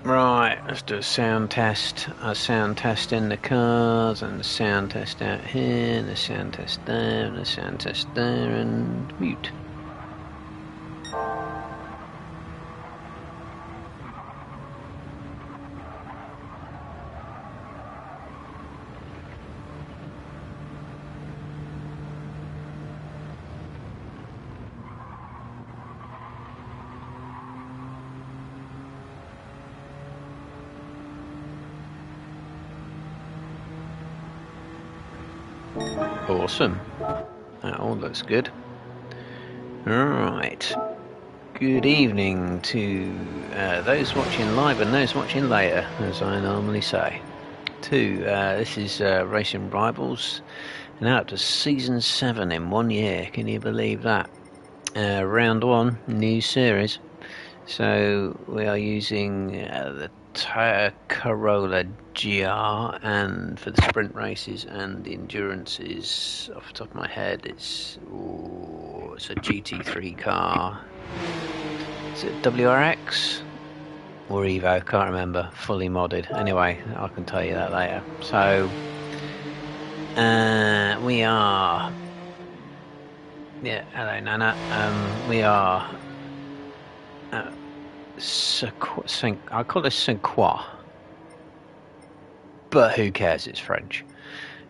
Right, let's do a sound test. A sound test in the cars, and a sound test out here, and a sound test there, and a sound test there, and mute. Awesome. That all looks good. Alright. Good evening to those watching live and those watching later, as I normally say. This is Racing Rivals, now up to Season 7 in 1 year. Can you believe that? Round 1, new series. So we are using the Toyota Corolla GR, and for the sprint races and the endurances, off the top of my head, it's a GT3 car. Is it WRX or Evo? Can't remember. Fully modded. Anyway, I can tell you that later. So we are. Yeah, hello Nana. We are. I call it Cinquois, but who cares? It's French.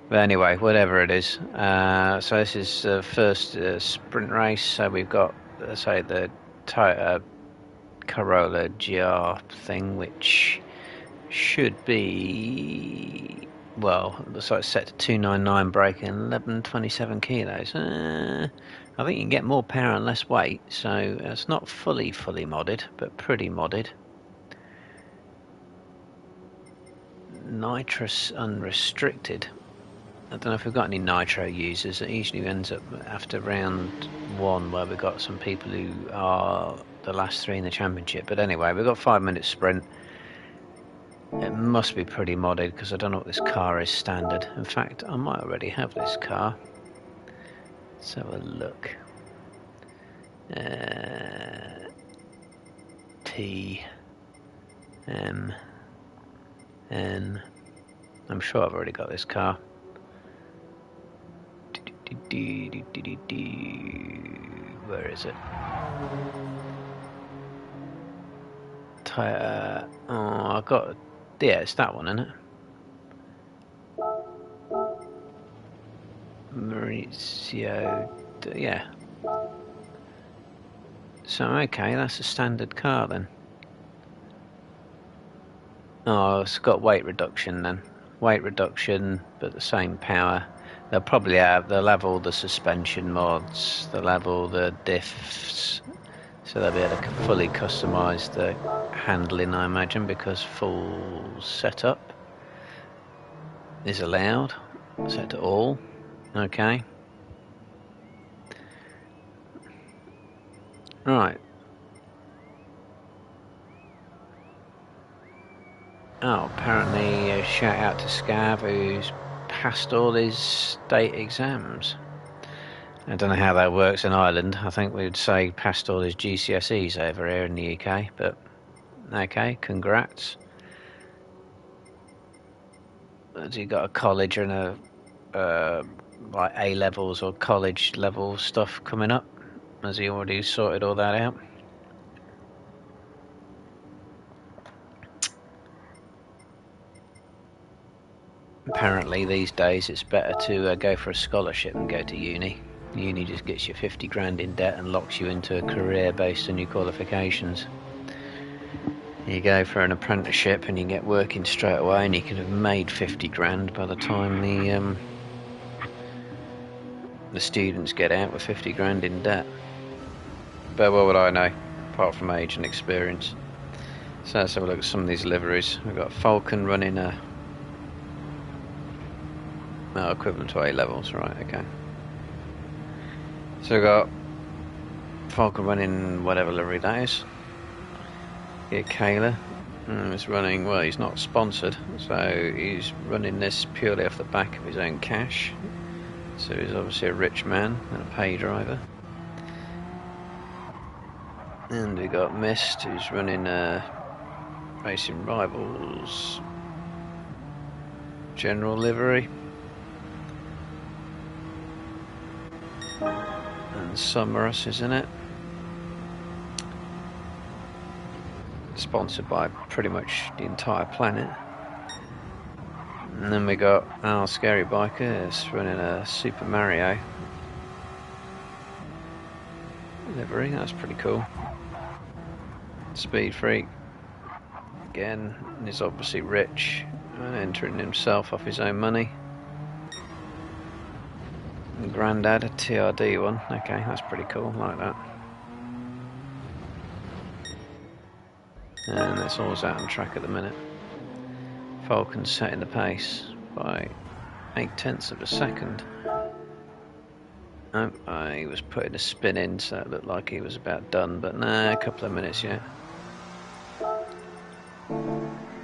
But anyway, whatever it is. So this is the first sprint race. So we've got, say, the Toyota Corolla GR thing, which should be, well, looks like it's set to 299 brake and 1127 kilos. I think you can get more power and less weight, so it's not fully modded, but pretty modded. Nitrous unrestricted. I don't know if we've got any nitro users. It usually ends up after round 1 where we've got some people who are the last 3 in the championship. But anyway, we've got 5-minute sprint. It must be pretty modded because I don't know what this car is standard. In fact, I might already have this car. Let's have a look. T M N. I'm sure I've already got this car. Where is it? I got. Yeah, it's that one, isn't it? Maurizio. Yeah. So okay, that's a standard car then. Oh, it's got weight reduction then. Weight reduction, but the same power. They'll probably have. They'll have all the suspension mods. They'll have all the diffs. So they'll be able to fully customise the handling, I imagine, because full setup is allowed. Set to all. Okay. Right. Oh, apparently a shout out to Scav, who's passed all his state exams. I don't know how that works in Ireland. I think we'd say passed all his GCSEs over here in the UK, but okay, congrats. Has he got a college and a like A levels or college level stuff coming up? Has he already sorted all that out? Apparently these days it's better to go for a scholarship and go to uni. Uni just gets you 50 grand in debt and locks you into a career based on your qualifications. You go for an apprenticeship and you get working straight away, and you could have made 50 grand by the time the the students get out with 50 grand in debt. But what would I know, apart from age and experience? So let's have a look at some of these liveries. We've got Falcon running a... No, equivalent to A levels, right, okay. So we've got Falcon running whatever livery that is. Yeah, Kayla is running, well, he's not sponsored, so he's running this purely off the back of his own cash. So he's obviously a rich man and a pay driver. And we got Mist, who's running Racing Rivals general livery. And Summerus is in it. Sponsored by pretty much the entire planet. And then we got our Scary Biker is running a Super Mario livery, that's pretty cool. Speed Freak again is obviously rich, entering himself off his own money. And Grandad, a TRD one, okay, that's pretty cool, like that. And that's always out on track at the minute. Falcon's setting the pace by 0.8 of a second. Oh, he was putting a spin in, so it looked like he was about done, but nah, a couple of minutes yet.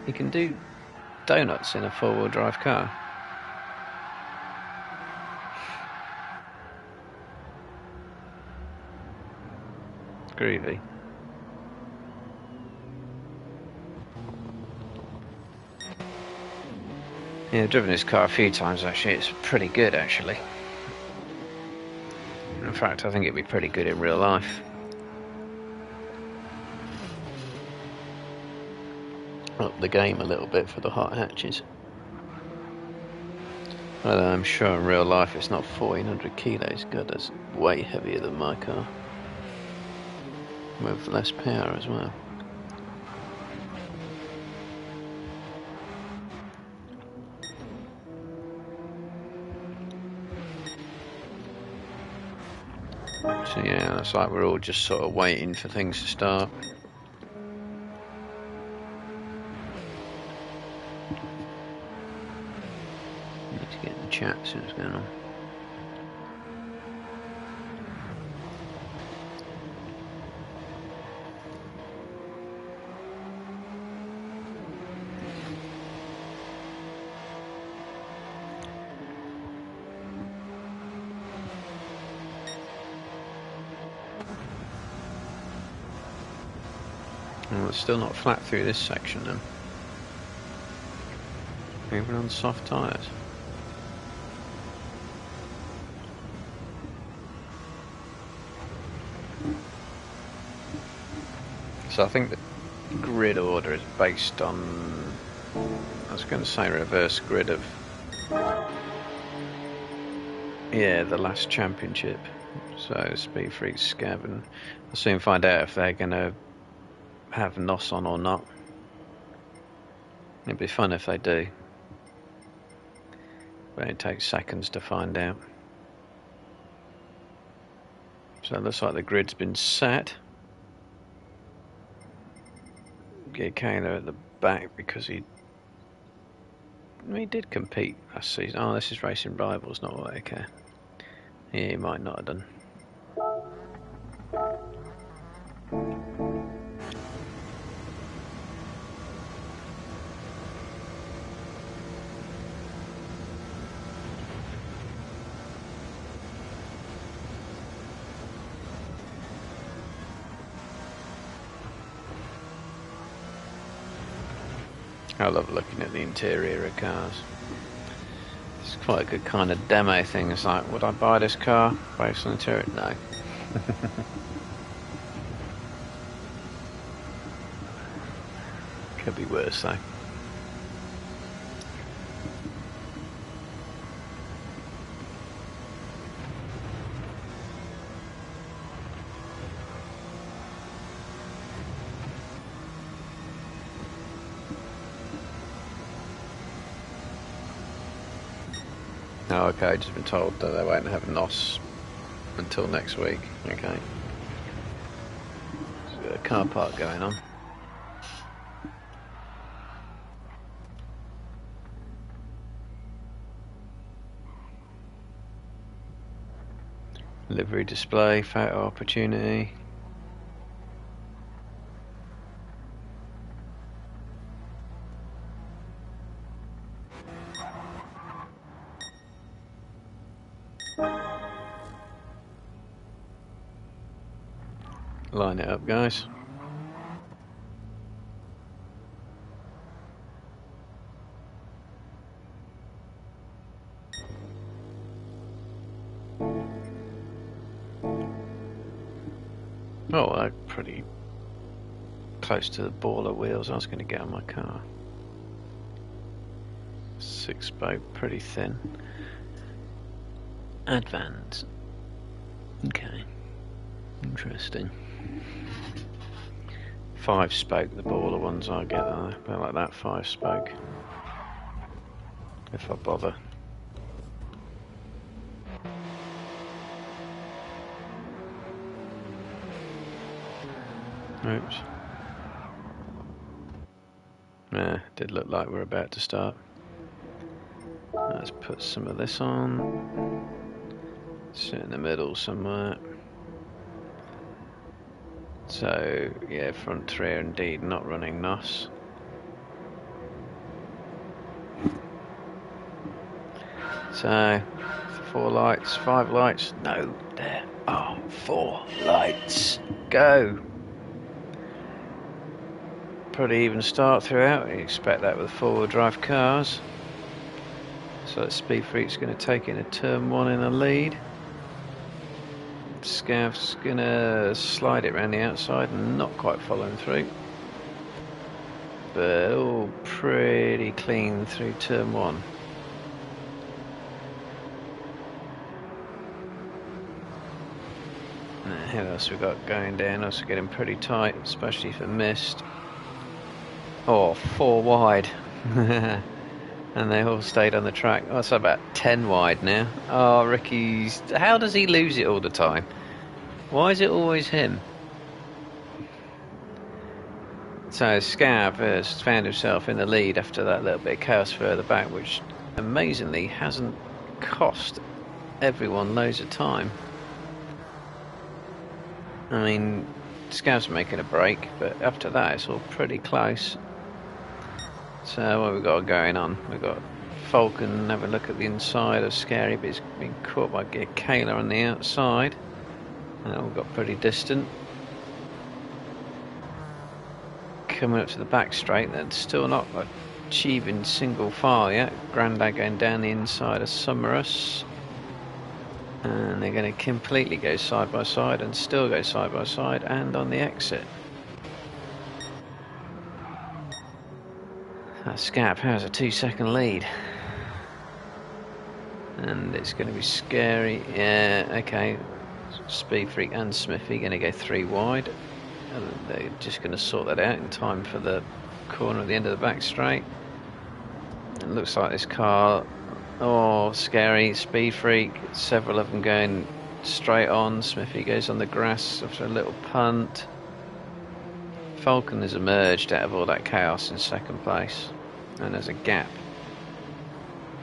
He can do donuts in a four-wheel drive car. Groovy. Yeah, I've driven this car a few times actually, it's pretty good actually. In fact, I think it'd be pretty good in real life. Up the game a little bit for the hot hatches. Although I'm sure in real life it's not 1400 kilos, God, that's way heavier than my car. With less power as well. So yeah, it's like we're all just sort of waiting for things to start. Need to get in the chat, see what's going on. Well, it's still not flat through this section then. Even on soft tyres. So I think the grid order is based on, I was going to say reverse grid of, yeah, the last championship. So Speed Freak, Scav, and we'll soon find out if they're going to have NOS on or not. It'd be fun if they do, but it takes seconds to find out. So it looks like the grid's been set. Get Kayla at the back because he did compete last season. Oh, this is Racing Rivals, not what I care. Yeah, he might not have done. I love looking at the interior of cars. It's quite a good kind of demo thing. It's like, would I buy this car based on the interior? No. Could be worse though. Oh, okay, I've just been told that they won't have NOS until next week. Okay. So we've got a car park going on. Livery display, photo opportunity. Line it up, guys. Oh, I'm pretty close to the baller wheels I was going to get on my car. 6-spoke, pretty thin. Advance. Okay. Interesting. 5-spoke, the baller ones I get, about like that 5-spoke. If I bother. Oops. Yeah, did look like we're about to start. Let's put some of this on. Sit in the middle somewhere. So, yeah, front three are indeed not running NOS. So, 4 lights, 5 lights. No, there are 4 lights. Go! Pretty even start throughout. You expect that with 4-wheel drive cars. So that Speed Freak's going to take in a turn 1 in the lead. Scav's going to slide it around the outside and not quite following through. But all pretty clean through turn 1. Who else we got going down? Also getting pretty tight, especially for mist. Oh, 4 wide. And they all stayed on the track. Oh, it's about 10 wide now. Oh, Ricky's... How does he lose it all the time? Why is it always him? So Scav has found himself in the lead after that little bit of chaos further back, which amazingly hasn't cost everyone loads of time. I mean, Scav's making a break, but after that it's all pretty close. So what have we got going on? We've got Falcon having a look at the inside of Scary, but he's been caught by Kayla on the outside. And all got pretty distant. Coming up to the back straight, they're still not achieving single file yet. Grandad going down the inside of Summerus. And they're going to completely go side by side and still go side by side and on the exit. Scav has a 2-second lead. And it's going to be Scary. Yeah, okay. Speed Freak and Smithy going to go 3 wide. And they're just going to sort that out in time for the corner at the end of the back straight. It looks like this car... Oh, Scary, Speed Freak. Several of them going straight on. Smithy goes on the grass after a little punt. Falcon has emerged out of all that chaos in second place, and there's a gap.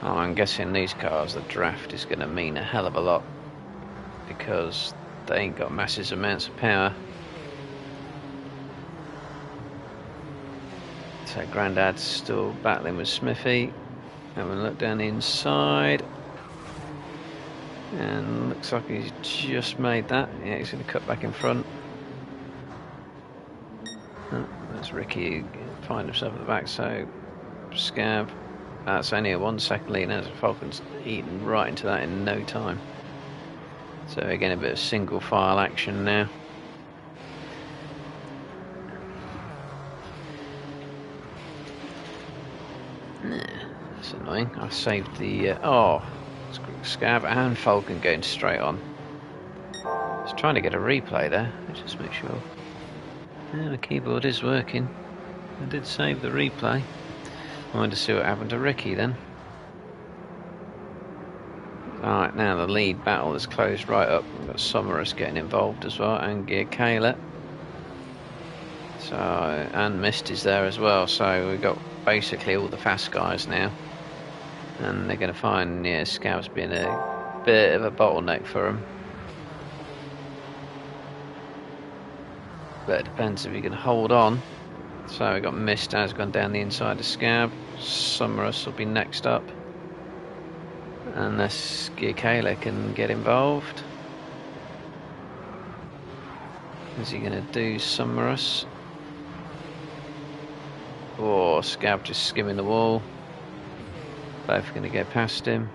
Oh, I'm guessing these cars, the draft is going to mean a hell of a lot because they ain't got massive amounts of power. So Grandad's still battling with Smithy. Having a look down the inside, and looks like he's just made that. Yeah, he's going to cut back in front. Oh, that's Ricky find himself at the back. So Scav, that's only a 1-second lead. Now Falcon's eaten right into that in no time. So again, a bit of single file action now. That's annoying. I saved the Scav and Falcon going straight on. I was trying to get a replay there. Let's just make sure. Yeah, the keyboard is working. I did save the replay. I wanted to see what happened to Ricky then. Alright, now the lead battle is closed right up. We've got Sommerus getting involved as well, and Gear Kayla. So, and Mist is there as well, so we've got basically all the fast guys now. And they're going to find, yeah, Scav's being a bit of a bottleneck for them. But it depends if you can hold on. So we've got Mist has gone down the inside of Scav. Sommerus will be next up. Unless Gear Kayla can get involved. Is he going to do Sommerus? Or Scav just skimming the wall? Both going to go past him.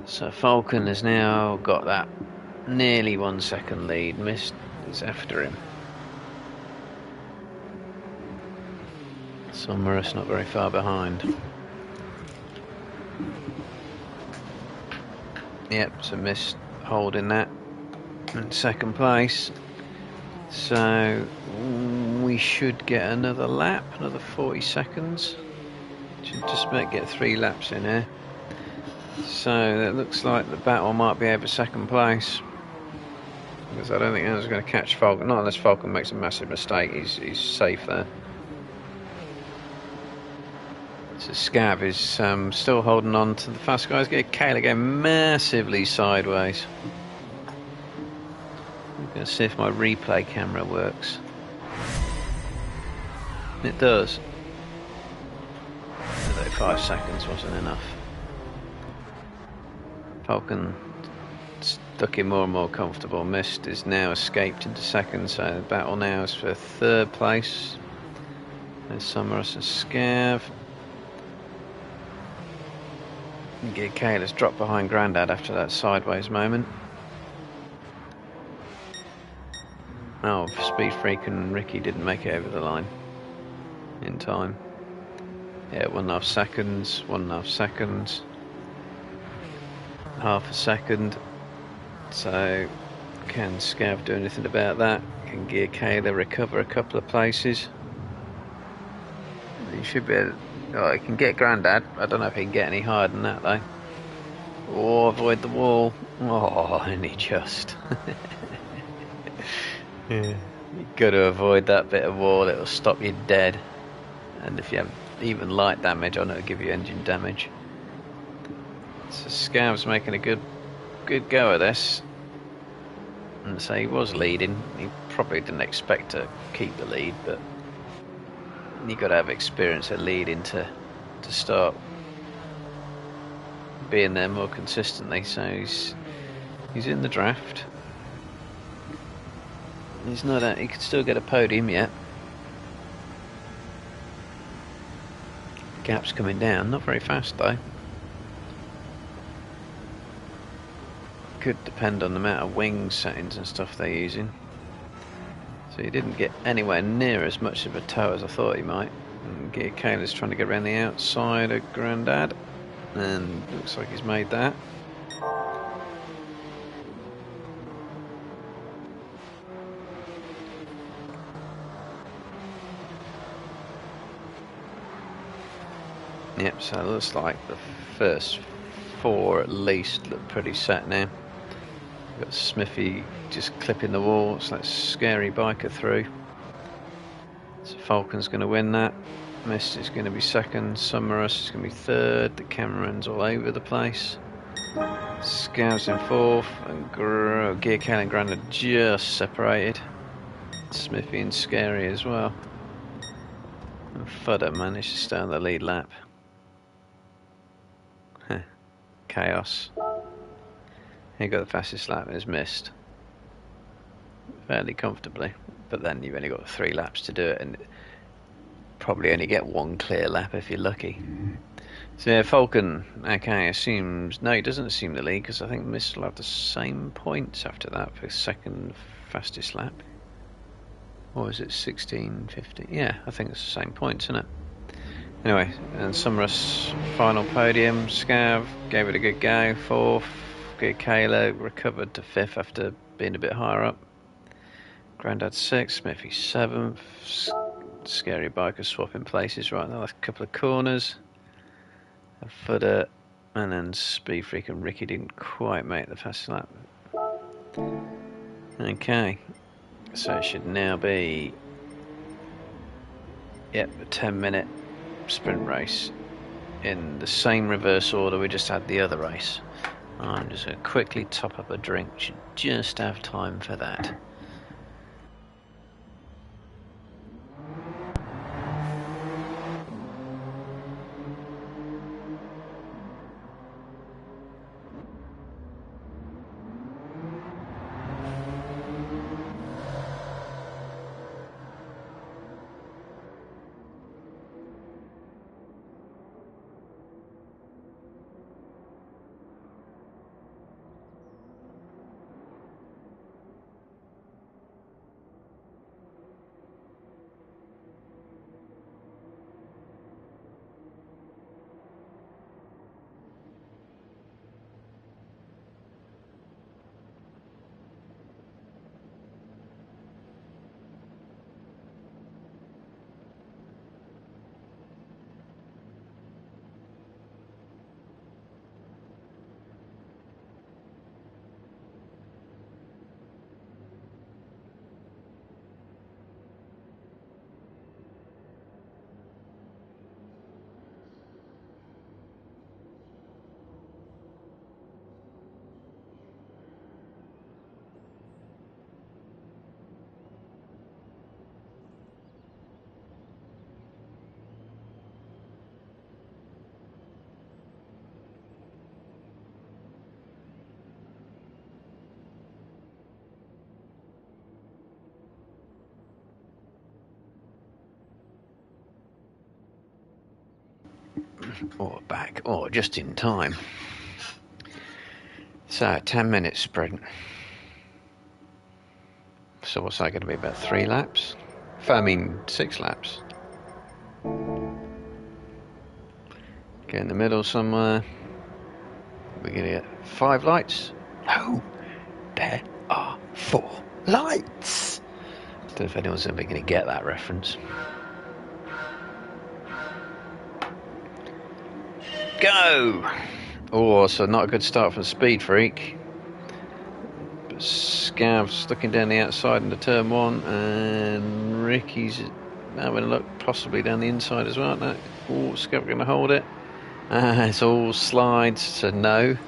So Falcon has now got that nearly 1 second lead. Mist is after him. Sommerus not very far behind. Yep, so Mist holding that in second place. So we should get another lap, another 40 seconds. Should just get 3 laps in here. So it looks like the battle might be over second place. Because I don't think anyone's going to catch Falcon. Not unless Falcon makes a massive mistake. He's safe there. So Scav is still holding on to the fast guys. Get Kayla going massively sideways. I'm going to see if my replay camera works. It does. Although 5 seconds wasn't enough. Falcon looking more and more comfortable. Mist is now escaped into second, so the battle now is for third place. There's Sommerus and Scav. Gear Kayla's dropped behind Grandad after that sideways moment. Oh, Speed Freak and Ricky didn't make it over the line in time. Yeah, 1.5 seconds, 1.5 seconds, half a second. So, can Scav do anything about that? Can Gear Kayla recover a couple of places? He should be able. Oh, he can get Grandad. I don't know if he can get any higher than that though. Oh, avoid the wall. Oh, only just. Yeah. You've got to avoid that bit of wall. It'll stop you dead. And if you have even light damage on it, it'll give you engine damage. So Scav's making a good go at this. And so he was leading. He probably didn't expect to keep the lead, but you've got to have experience at leading to start being there more consistently. So he's in the draft. He's not out. He could still get a podium yet. Gap's coming down, not very fast though. Could depend on the amount of wing settings and stuff they're using. So he didn't get anywhere near as much of a tow as I thought he might. And Gear Kayla's trying to get around the outside of Grandad, and looks like he's made that. Yep, so it looks like the first 4 at least look pretty set now. We've got Smithy just clipping the wall. It's like scary biker through. So Falcon's going to win that. Mist is going to be second. Sommerus is going to be third. The cameraman's all over the place. Scav's in fourth. And Gear Kayla and Grandad just separated. Smithy and Scary as well. And Fudder managed to stay on the lead lap. Chaos. He got the fastest lap and is missed fairly comfortably, but then you've only got 3 laps to do it, and probably only get 1 clear lap if you're lucky. So yeah, Falcon, okay, assumes no, he doesn't assume the lead because I think Mist will have the same points after that for second fastest lap. Or is it 16, 15? Yeah, I think it's the same points, isn't it? Anyway, and Sommerus final podium. Scav gave it a good go, 4th. Gear Kayla recovered to 5th after being a bit higher up. Grandad 6th, Smithy 7th. Scary biker swapping places right in the last couple of corners. Fudder And then Speed Freak and Ricky didn't quite make the fast lap. Okay, so it should now be, yep, a 10-minute sprint race in the same reverse order we just had the other race. I'm just going to quickly top up a drink, should just have time for that. Or back, or just in time. So, 10-minute sprint. So what's that going to be, about 3 laps? I mean, 6 laps. Get in the middle somewhere. We're going to get 5 lights. No, there are 4 lights. I don't know if anyone's ever going to get that reference. Go! Oh, so not a good start for the Speed Freak. But Scav's looking down the outside into turn 1, and Ricky's having a look possibly down the inside as well. No. Oh, Scav going to hold it. It's all slides, so no.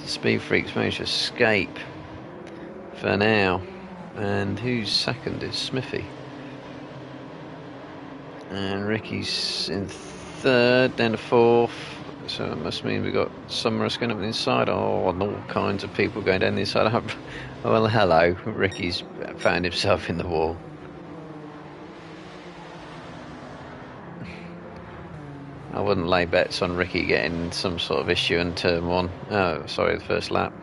The Speed Freak's managed to escape for now. And who's second is Smithy. And Ricky's in third, down to 4th. So that must mean we've got Summerus going up the inside. Oh, and all kinds of people going down the inside. Oh, well, hello. Ricky's found himself in the wall. I wouldn't lay bets on Ricky getting some sort of issue in turn 1. Oh, sorry, the first lap.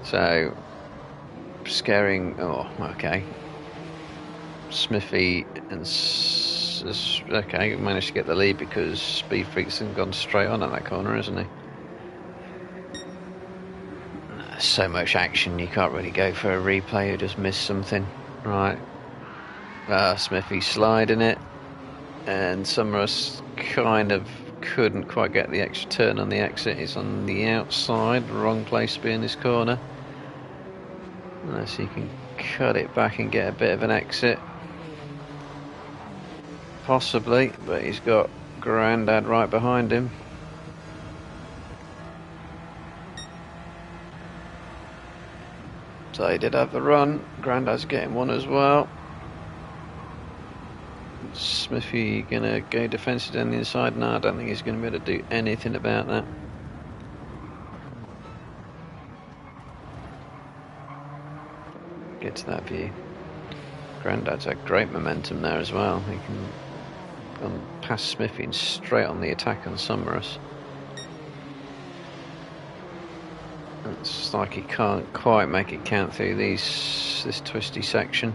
So, scaring. Oh, okay. Smithy and okay, managed to get the lead because Speed Freak's gone straight on at that corner, isn't he? So much action, you can't really go for a replay. You just miss something, right? Smithy sliding it, and Summerus kind of couldn't quite get the extra turn on the exit. He's on the outside, wrong place to be in this corner. Unless he can cut it back and get a bit of an exit. Possibly, but he's got Grandad right behind him. So he did have the run. Grandad's getting one as well. Smithy gonna go defensive down the inside? No, I don't think he's gonna be able to do anything about that. Get to that view. Grandad's had great momentum there as well. He can go past Smithy and straight on the attack on Summerus. It's like he can't quite make it count through this twisty section.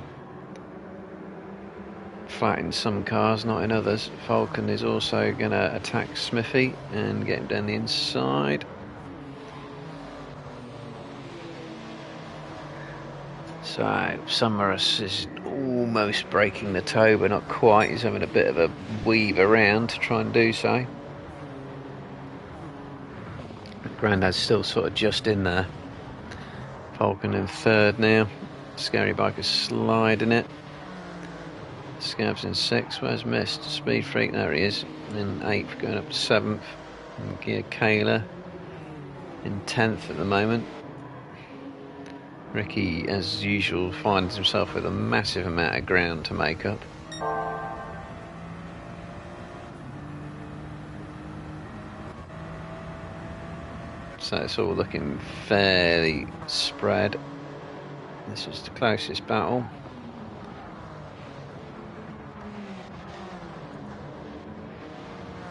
Flat in some cars, not in others. Falcon is also going to attack Smithy and get him down the inside. So Summerus is almost breaking the toe, but not quite. He's having a bit of a weave around to try and do so. Grandad's still sort of just in there. Falcon in third now. Scary Biker's sliding it. Scab's in sixth. Where's Mist? Speed Freak, there he is. In eighth, going up to seventh. And Gear Kayla in 10th at the moment. Ricky, as usual, finds himself with a massive amount of ground to make up. So it's all looking fairly spread. This was the closest battle.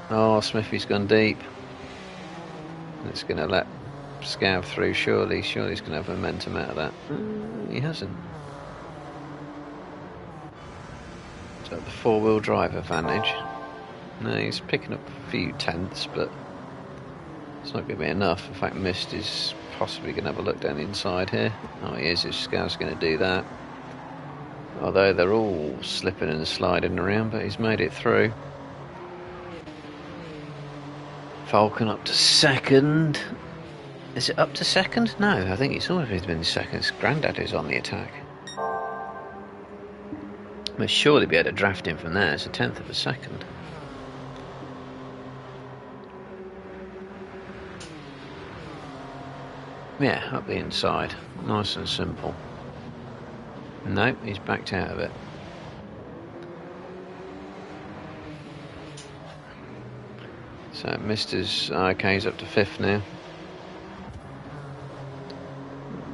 Oh, Smithy's gone deep. It's going to let Scav through, surely. Surely he's going to have momentum out of that. He hasn't. Is that the four-wheel drive advantage? No, he's picking up a few tenths, but it's not going to be enough. In fact, Mist is possibly going to have a look down the inside here. Oh, he is. If Scav's going to do that. Although they're all slipping and sliding around, but he's made it through. Falcon up to second. Is it up to second? No, I think it's always been second. It's Grandad who's on the attack. We'll surely be able to draft him from there. It's a tenth of a second. Yeah, up the inside. Nice and simple. Nope, he's backed out of it. So Mr.'s okay, he's up to fifth now.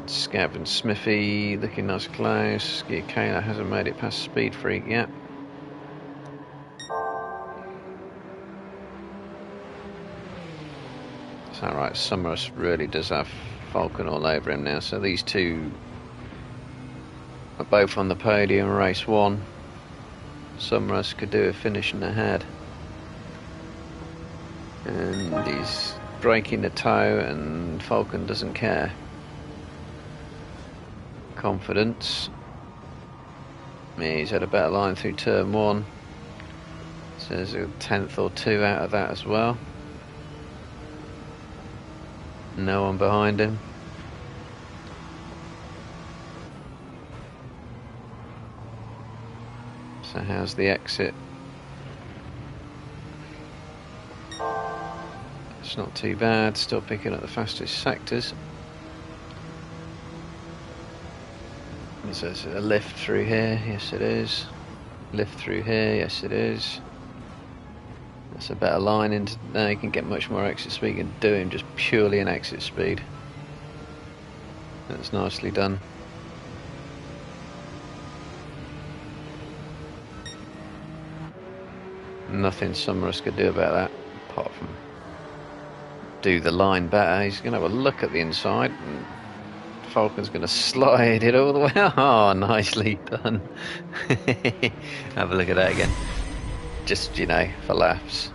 Scav and Smithy looking nice close. Gear Kayla hasn't made it past Speed Freak yet. So right, Summerus really does have Falcon all over him now. So these two are both on the podium, race one. Summerus could do a finishing ahead. And he's breaking the toe, and Falcon doesn't care. Confidence. Yeah, he's had a better line through turn one. So there's a tenth or two out of that as well. No one behind him. So how's the exit? It's not too bad, still picking up the fastest sectors. So there's a lift through here, yes it is. Lift through here, yes it is. That's a better line into now. You can get much more exit speed. You can do him just purely in exit speed. That's nicely done. Nothing Summerus could do about that, apart from do the line better. He's going to have a look at the inside, and Falcon's going to slide it all the way. Oh, nicely done. Have a look at that again. Just, you know, for laughs.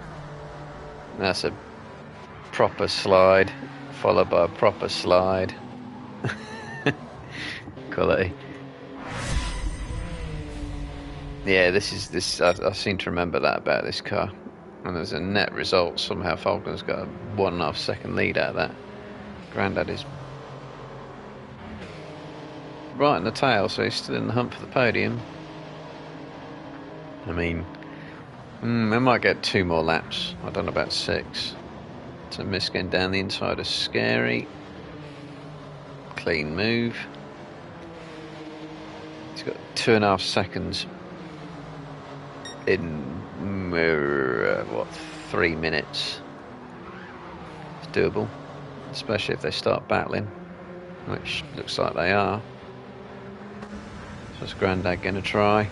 That's a proper slide, followed by a proper slide. Quality. Yeah, this. I seem to remember that about this car. And as a net result, somehow Falcon's got a 1.5 second lead out of that. Grandad is right in the tail, so he's still in the hunt for the podium. I mean, we might get 2 more laps. I don't know about 6. So Miss getting down the inside is scary. Clean move. He's got 2.5 seconds in 3 minutes. It's doable, especially if they start battling, which looks like they are. So it's Grandad going to try.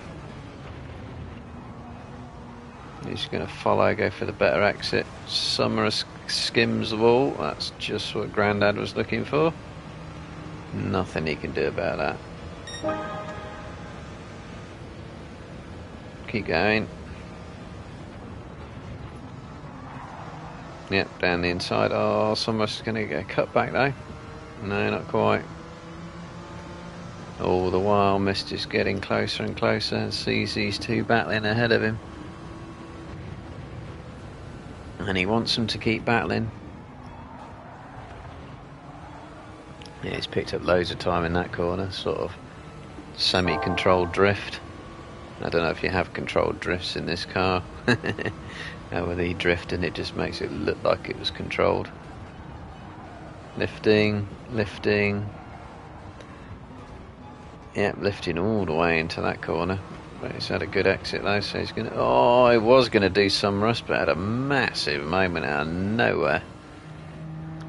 He's going to follow, go for the better exit. Summerus skims the wall. That's just what Grandad was looking for. Nothing he can do about that. Keep going. Yep, down the inside. Oh, Summerus is going to get cut back though. No, not quite. All the while, Mist is getting closer and closer and sees these two battling ahead of him. And he wants them to keep battling. Yeah, he's picked up loads of time in that corner, sort of semi-controlled drift. I don't know if you have controlled drifts in this car. Whether he drifted, it just makes it look like it was controlled. Lifting, lifting. Yep, lifting all the way into that corner. But he's had a good exit though, so he's gonna... Oh, he was gonna do some rust, but had a massive moment out of nowhere.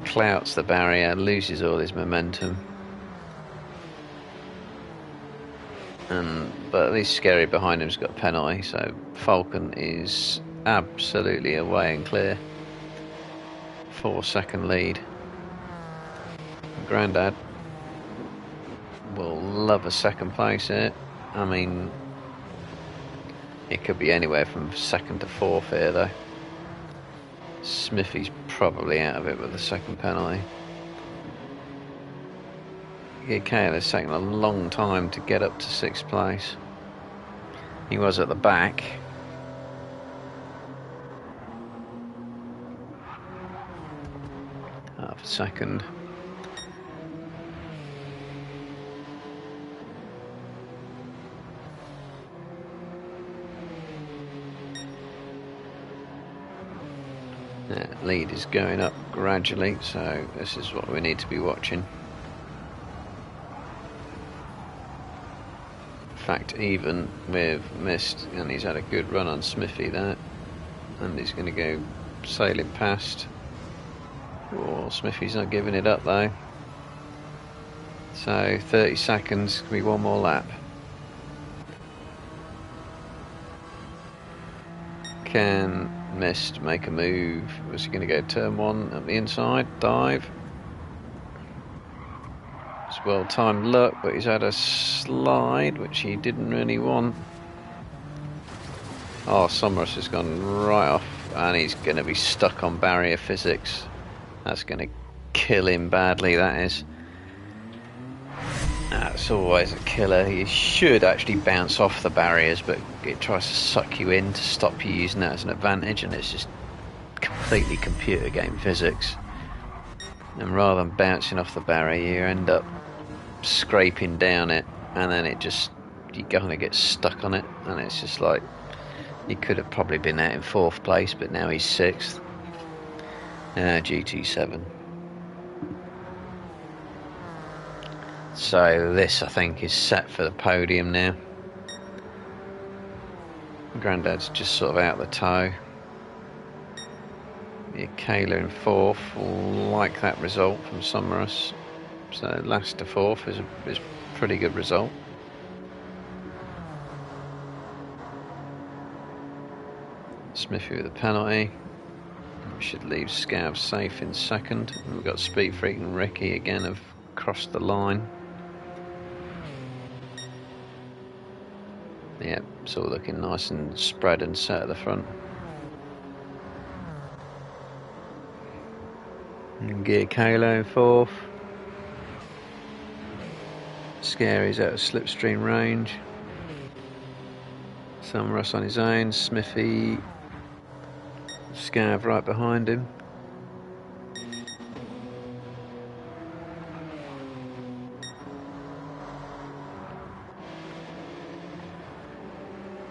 Clouts the barrier, loses all his momentum. But at least Scary behind him's got a penalty, so Falcon is absolutely away and clear. 4-second lead. Grandad will love a second place here. I mean, it could be anywhere from second to fourth here though. Smithy's probably out of it with the second penalty. Yeah, Kayla's taken a long time to get up to 6th place. He was at the back. Half a second. Yeah, lead is going up gradually, so this is what we need to be watching. In fact, even with Mist, and he's had a good run on Smithy there, and he's going to go sailing past. Oh, Smithy's not giving it up though. So 30 seconds, can be one more lap. Can Mist make a move? Was he going to go turn 1 at the inside, dive? It's well-timed luck, but he's had a slide, which he didn't really want. Oh, Somers has gone right off, and he's going to be stuck on barrier physics. That's going to kill him badly, that is. That's always a killer. You should actually bounce off the barriers, but it tries to suck you in to stop you using that as an advantage, and it's just completely computer game physics. And rather than bouncing off the barrier, you end up scraping down it, and then you kind of get stuck on it, and it's just like, he could have probably been out in 4th place, but now he's 6th. GT7. So this, I think, is set for the podium now. Grandad's just sort of out the toe. Yeah, Kayla in 4th will like that result from Somers. So last to 4th is a pretty good result. Smithy with a penalty. We should leave Scav safe in 2nd. And we've got Speed Freak and Ricky again have crossed the line. Yeah, it's all looking nice and spread and set at the front. And Gear Kalo in 4th. Scary's out of slipstream range. Somers on his own. Smithy, Scav right behind him.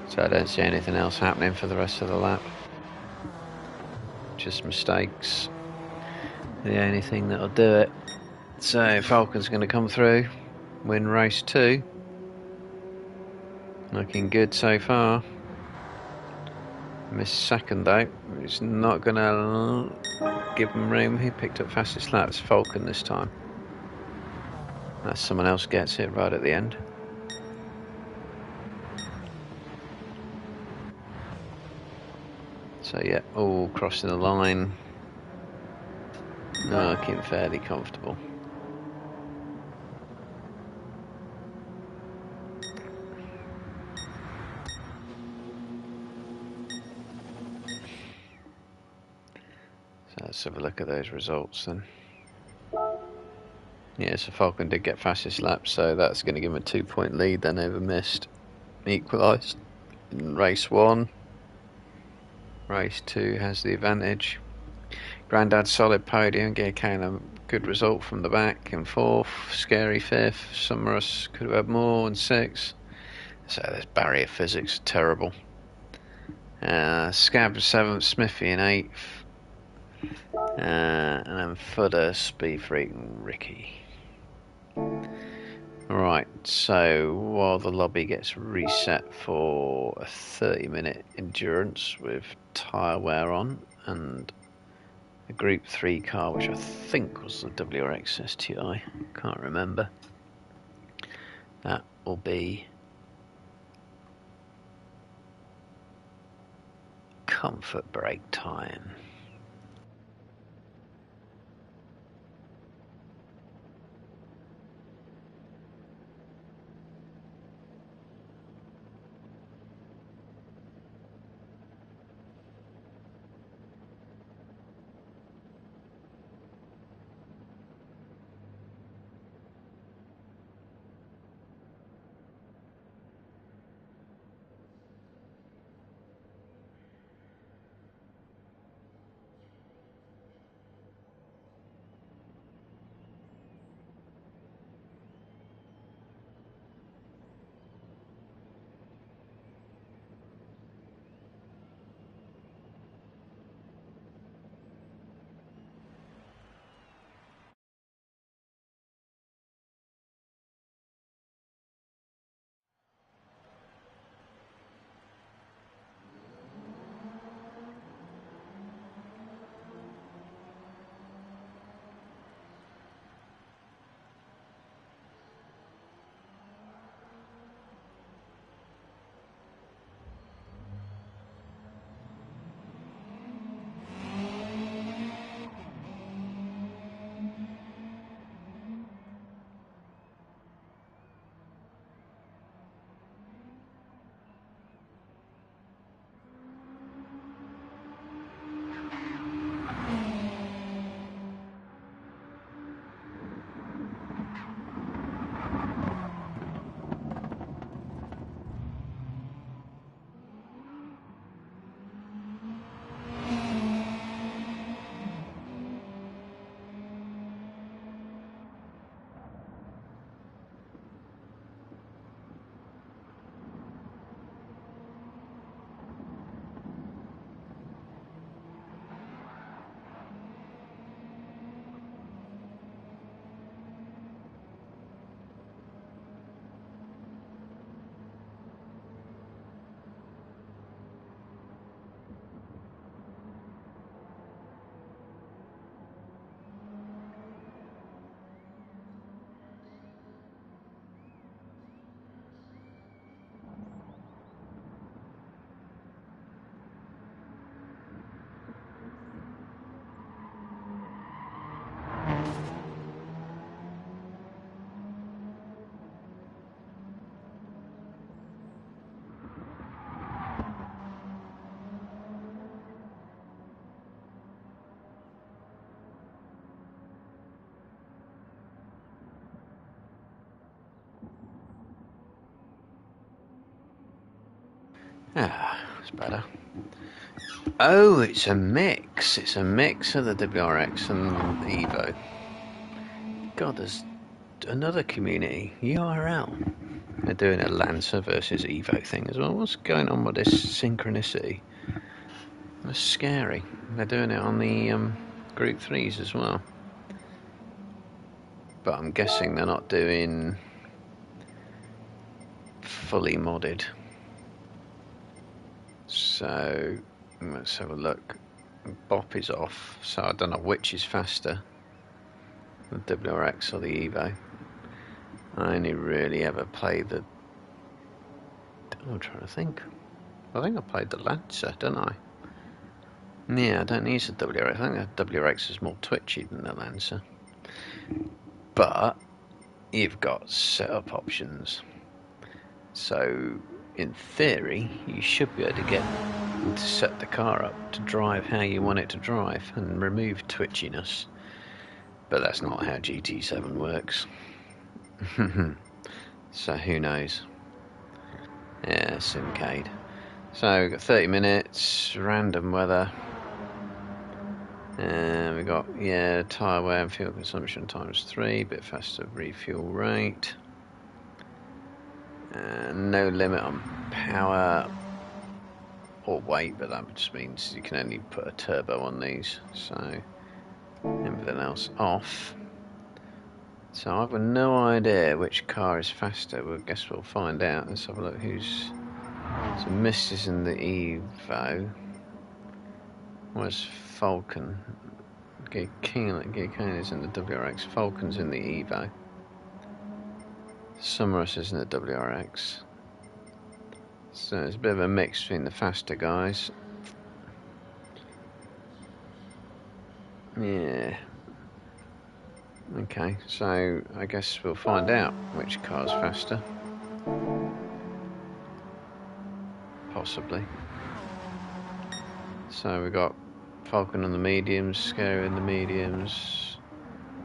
So I don't see anything else happening for the rest of the lap. Just mistakes. The only thing that'll do it. So Falcon's going to come through, win race 2. Looking good so far. Missed 2nd though. It's not going to give him room. He picked up fastest lap. It's Falcon this time. Unless someone else gets it right at the end. So yeah, all crossing the line. Looking fairly comfortable. So let's have a look at those results then. Yeah, so Falcon did get fastest lap, so that's going to give him a 2-point lead then over Mist. Equalised in race 1. Race 2 has the advantage. Grandad solid podium, Gearkane a good result from the back in 4th, Scary 5th, Summerus could have had more in 6th. So this barrier physics terrible. Scab 7th, Smithy in 8th. And then Footer, Speed Freak and Ricky. Right, so while the lobby gets reset for a 30-minute endurance with tyre wear on and a Group 3 car, which I think was the WRX STI, can't remember, that will be comfort break time. Ah, it's better. Oh, it's a mix. It's a mix of the WRX and the Evo. God, there's another community. URL. They're doing a Lancer versus Evo thing as well. What's going on with this synchronicity? That's scary. They're doing it on the Group 3s as well. But I'm guessing they're not doing fully modded. So let's have a look. Bop is off, so I don't know which is faster, the WRX or the Evo. I only really ever played the... I'm trying to think. I think I played the Lancer, don't I? Yeah, I don't use the WRX. I think the WRX is more twitchy than the Lancer. But you've got setup options. So in theory, you should be able to get to set the car up to drive how you want it to drive and remove twitchiness. But that's not how GT7 works. So who knows? Yeah, Simcade. So we've got 30 minutes, random weather. And we've got, yeah, tyre wear and fuel consumption ×3, bit faster refuel rate. No limit on power or weight, but that just means you can only put a turbo on these, so everything else off. So I've got no idea which car is faster. Well, I guess we'll find out. Let's have a look who's... So Mist is in the Evo. Where's Falcon? Gaycane is in the WRX. Falcon's in the Evo. Summerus is in the WRX. So it's a bit of a mix between the faster guys. Yeah. Okay, so I guess we'll find out which car's faster. Possibly. So we've got Falcon on the mediums, Scary in the mediums,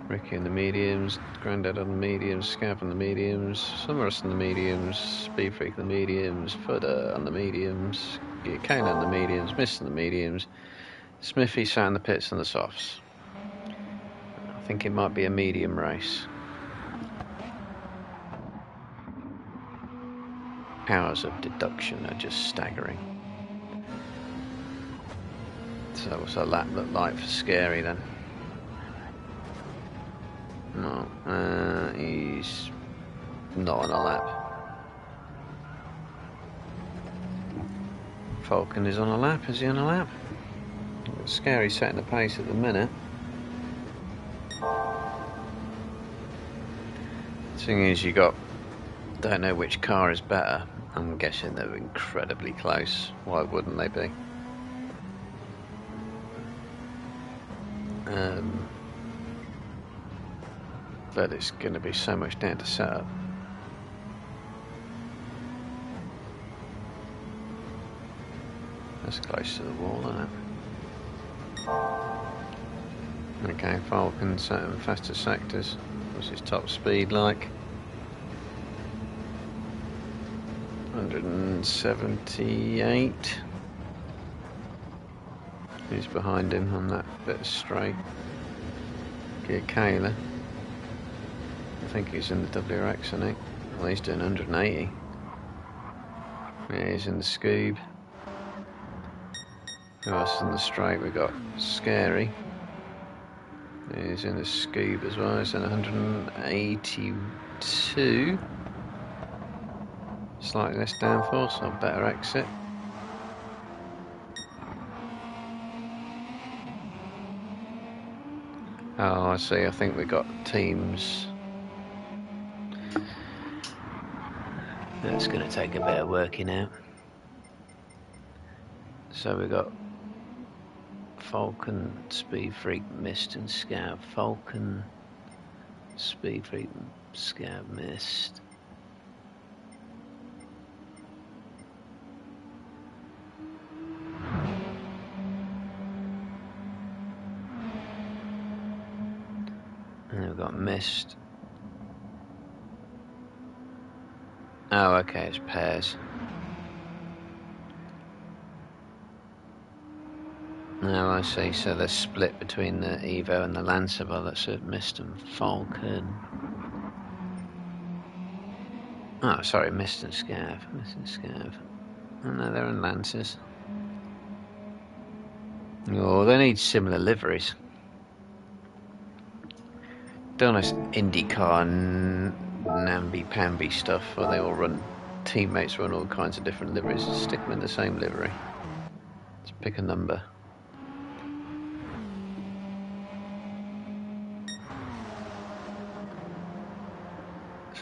Ricky in the mediums, Grandad on the mediums, Scav on the mediums, Summerus on the mediums, Speed Freak on the mediums, Fudder on the mediums, Kane on the mediums, Mist on the mediums, Smithy sat in the pits on the softs. I think it might be a medium race. Powers of deduction are just staggering. So what's a lap look like for Scary then? No, he's not on a lap. Falcon is on a lap. Is he on a lap? Scary setting the pace at the minute. Thing is, you don't know which car is better. I'm guessing they're incredibly close. Why wouldn't they be? But it's going to be so much down to setup. That's close to the wall, isn't it? Okay, Falcon setting faster sectors. What's his top speed like? 178. Who's behind him on that bit of straight? Kayla. I think he's in the WRX, isn't he? Well, he's doing 180. Yeah, he's in the Scoob. Who else in the straight? We've got Scary. He's in the Scoob as well. He's in 182. Slightly less downforce, so better exit. Oh, I see. I think we got teams. That's going to take a bit of working out. So we got Falcon, Speed Freak, Mist, and Scav. Falcon, Speed Freak, Scav, Mist. And we've got Mist. Oh, okay, it's pairs. Oh, I see. So they're split between the Evo and the Lancer. Well, that's a Mist and Falcon. Oh, sorry, Mist and Scav. Mist and Scav. Oh, no, they're in Lancers. Oh, they need similar liveries. Don't know IndyCar and namby-pamby stuff where they all run, teammates run all kinds of different liveries. Stick them in the same livery. Let's pick a number.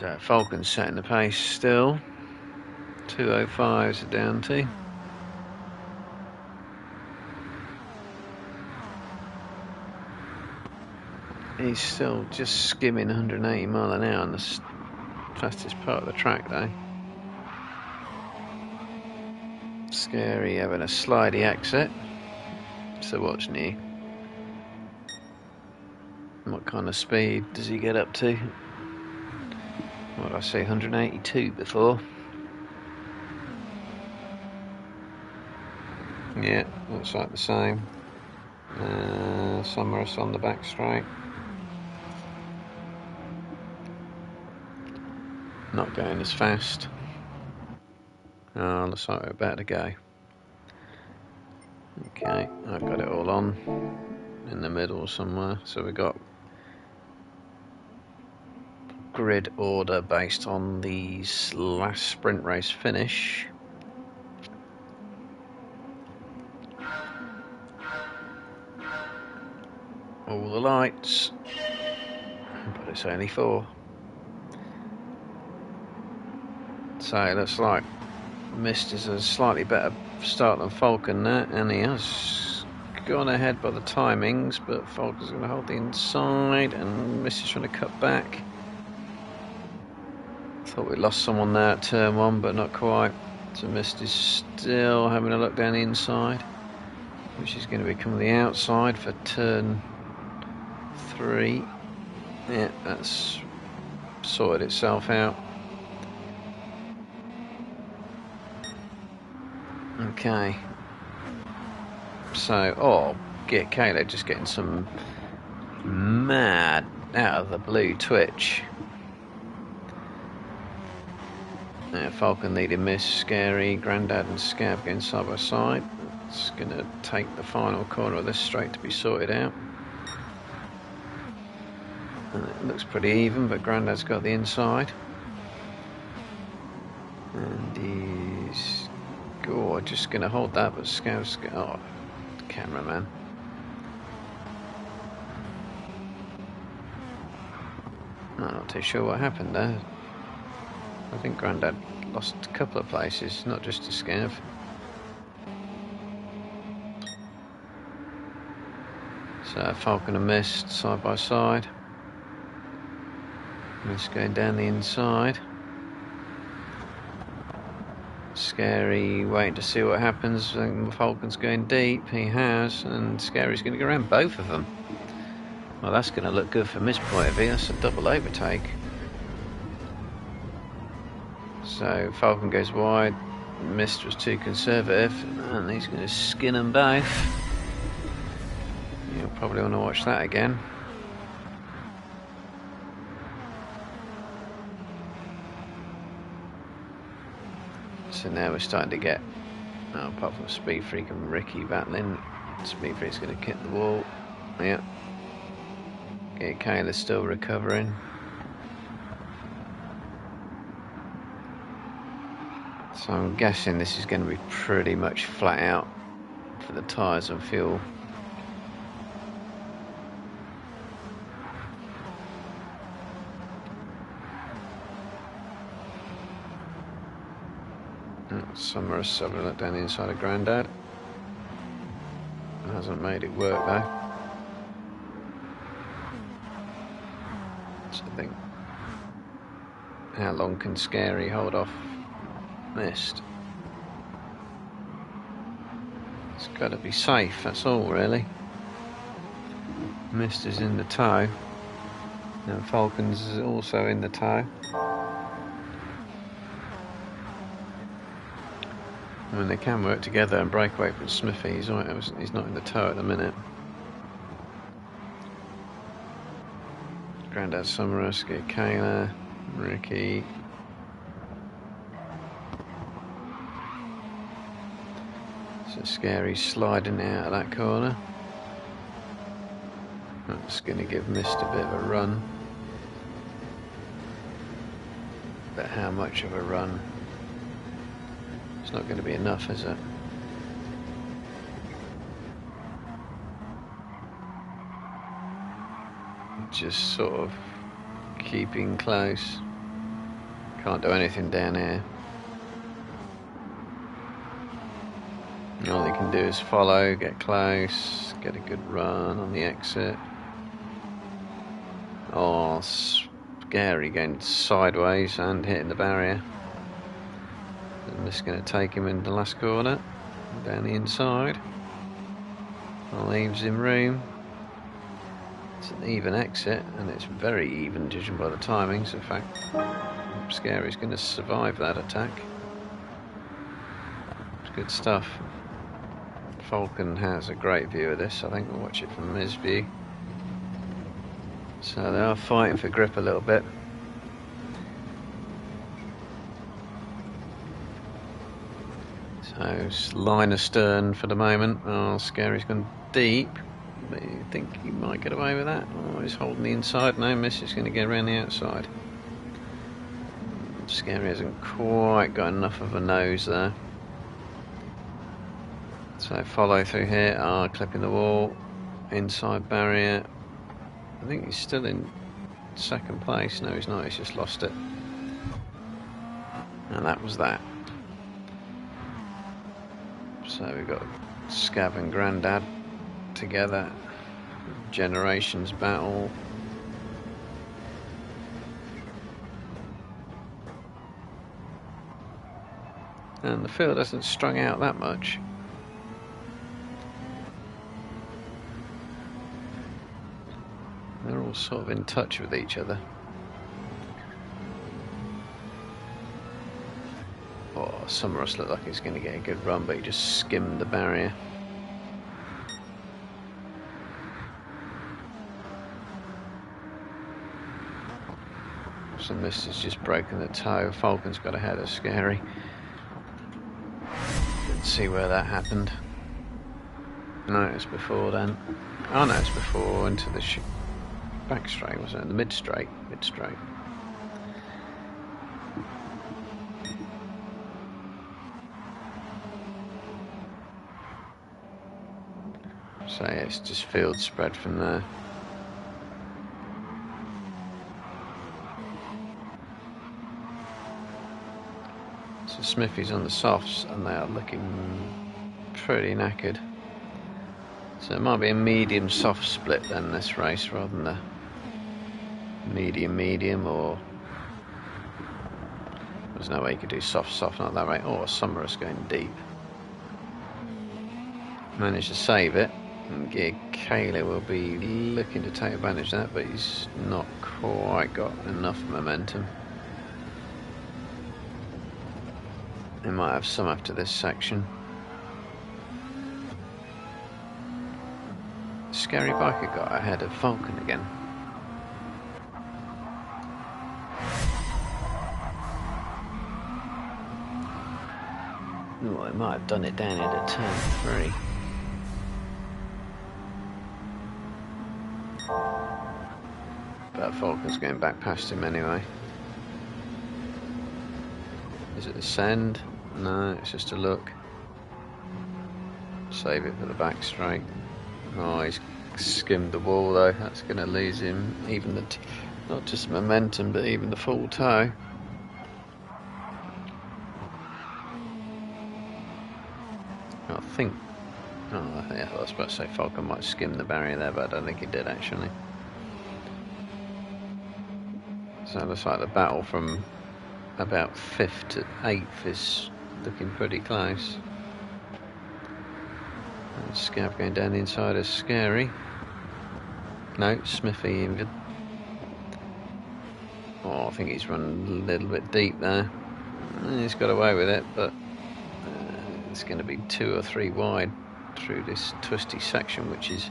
So Falcon's setting the pace still. 205s are down to. He's still just skimming 180 mile an hour on the fastest part of the track though. Scary having a slidey exit. So what's new? What kind of speed does he get up to? What did I say, 182 before? Yeah, looks like the same. Somewhere on the back straight. Not going as fast. Oh, looks like we're about to go. Okay, I've got it all on in the middle somewhere. So we've got grid order based on the last sprint race finish. All the lights, but it's only 4. So it looks like Mist is a slightly better start than Falcon there, and he has gone ahead by the timings, but Falcon's going to hold the inside, and Mist is trying to cut back. Thought we lost someone there at turn 1, but not quite. So Mist is still having a look down the inside, which is going to become the outside for turn 3. Yeah, that's sorted itself out. Okay. So, get Kayla just getting some mad out of the blue twitch. Falcon needed Miss, Scary, Grandad and Scab going side by side. It's going to take the final corner of this straight to be sorted out. And it looks pretty even, but Grandad's got the inside. And he's just going to hold that, but Scab's... Oh, cameraman. I'm not too sure what happened there. I think Grandad lost a couple of places, not just to Scav. So Falcon and Mist side by side. Mist going down the inside. Scary waiting to see what happens. I think Falcon's going deep. He has, and Scary's going to go around both of them. Well, that's going to look good from his point of view. That's a double overtake. So Falcon goes wide. Mist was too conservative, and he's going to skin them both. You'll probably want to watch that again. So now we're starting to get, apart from Speed Freak and Ricky battling, Speed Freak's going to kick the wall. Yeah. Kayla's still recovering. So I'm guessing this is going to be pretty much flat out for the tyres and fuel. Summer is having a look down the inside of Grandad. Hasn't made it work though. So I think, how long can Scary hold off Mist? It's got to be safe, that's all really. Mist is in the tow, and Falcon's is also in the tow. I mean, they can work together and break away from Smithy. He's not in the tow at the minute. Grandad Summeruski, Kayla, Ricky. So Scary sliding out of that corner. That's going to give Mist a bit of a run. But how much of a run? It's not going to be enough, is it? Just sort of keeping close. Can't do anything down here. All they can do is follow, get close, get a good run on the exit. Oh, Scary going sideways and hitting the barrier. I'm just going to take him in the last corner, down the inside. That leaves him room It's an even exit, and it's very even judging by the timings. In fact, Scary's going to survive that attack. It's good stuff. Falcon has a great view of this. I think we'll watch it from his view. So they are fighting for grip a little bit. So line astern for the moment. Oh, Scary's gone deep. But you think he might get away with that? Oh, he's holding the inside. No, miss. He's going to get around the outside. Scary hasn't quite got enough of a nose there. So follow through here. Ah, clipping the wall. Inside barrier. I think he's still in second place. No, he's not. He's just lost it. And that was that. So we've got Scav and Grandad together. Generations battle. And the field hasn't strung out that much. They're all sort of in touch with each other. Oh, Summerus looked like he's going to get a good run, but he just skimmed the barrier. So Mist has just broken the toe. Falcon's got ahead of Scary. Let's see where that happened. No, it's before then. Oh no, it's before into the back straight, wasn't it? The mid straight. Mid straight. So yeah, it's just field spread from there. So Smithy's on the softs and they are looking pretty knackered. So it might be a medium soft split then this race rather than a medium or there's no way you could do soft not that way. Oh, Summerus going deep. Managed to save it. And Kayla will be looking to take advantage of that, but he's not quite got enough momentum. He might have some after this section. Scary Biker got ahead of Falcon again. Oh, he might have done it down into turn 3. But Falcon's going back past him anyway. Is it a send? No, it's just a look. Save it for the back straight. Oh, he's skimmed the wall though. That's going to lose him even the not just momentum, but even the full toe. I think. Oh, yeah, I was about to say Falcon might skim the barrier there, but I don't think he did actually. So it looks like the battle from about 5th to 8th is looking pretty close. And Scav going down the inside is Scary. No, Smithy even. Oh, I think he's run a little bit deep there. He's got away with it, but it's going to be 2 or 3 wide through this twisty section, which is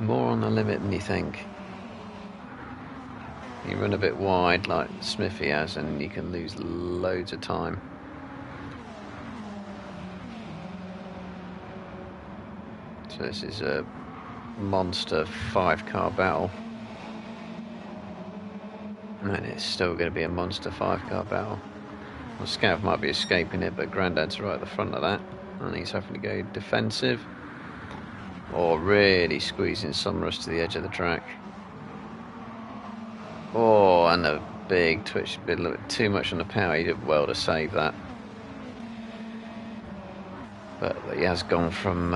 more on the limit than you think. You run a bit wide like Smithy has and you can lose loads of time. So this is a monster 5-car battle. And it's still going to be a monster 5-car battle. Well, Scav might be escaping it, but Grandad's right at the front of that. And he's having to go defensive. Or really squeezing Summerus to the edge of the track. Oh, and a big twitch, a little bit too much on the power. He did well to save that. But he has gone from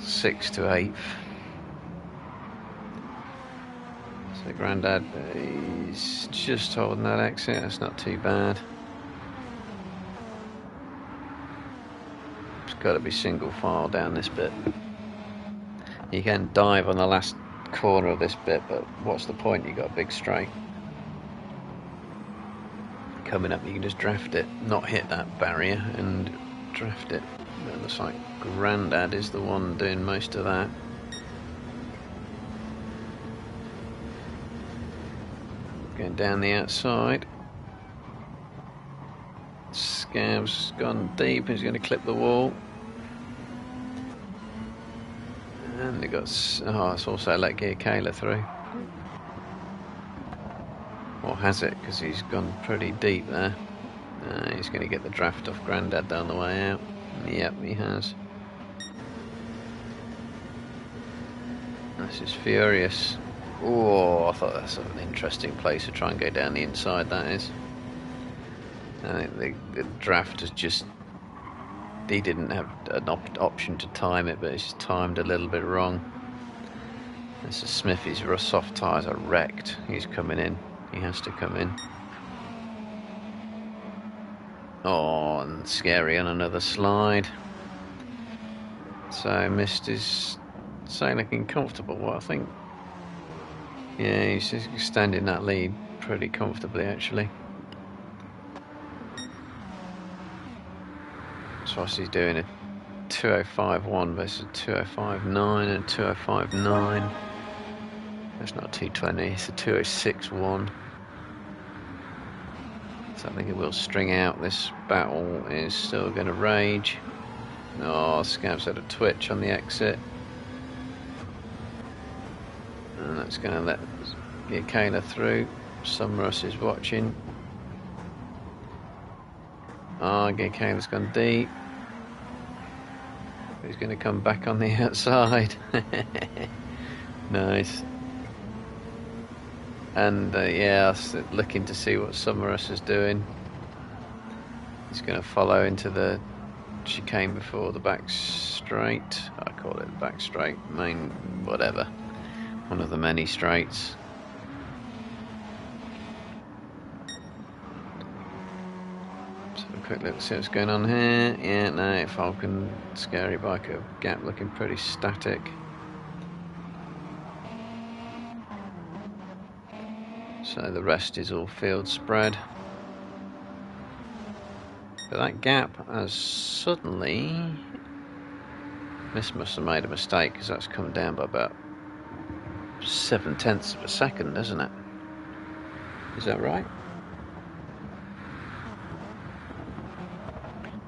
6th to 8th. So Grandad, he's just holding that exit. That's not too bad. It's got to be single file down this bit. You can dive on the last corner of this bit, but what's the point? You've got a big straight coming up. You can just draft it, not hit that barrier, and draft it. It looks like Grandad is the one doing most of that. Going down the outside. Scav's gone deep. He's going to clip the wall. And they got. Oh, it's also let Gear Kayla through. Or has it? Because he's gone pretty deep there. He's going to get the draft off Grandad down the way out. Yep, he has. This is furious. Oh, I thought that's an interesting place to try and go down the inside, that is. I think the draft has just... He didn't have an option to time it, but it's timed a little bit wrong. This is Smithy's soft tyres are wrecked. He's coming in. He has to come in. Oh, and Scary on another slide. So Mist is looking comfortable. Well, I think, yeah, he's standing that lead pretty comfortably actually. So he's doing a 205.1 versus 205.9 and 205.9. That's not 220, it's a 206.1. So I think it will string out. This battle is still going to rage. Oh, Scav's had a twitch on the exit. And that's going to let get Kayla through. Summerus is watching. Oh, get Kayla's gone deep. He's going to come back on the outside. Nice. And yeah, I was looking to see what Summerus is doing. He's going to follow into the chicane before the back straight. I call it the back straight, main whatever. One of the many straights. Let's have a quick look, see what's going on here. Yeah, no, Falcon, Scary Biker gap looking pretty static. So the rest is all field spread. But that gap has suddenly... This must have made a mistake because that's come down by about 0.7 of a second, isn't it? Is that right?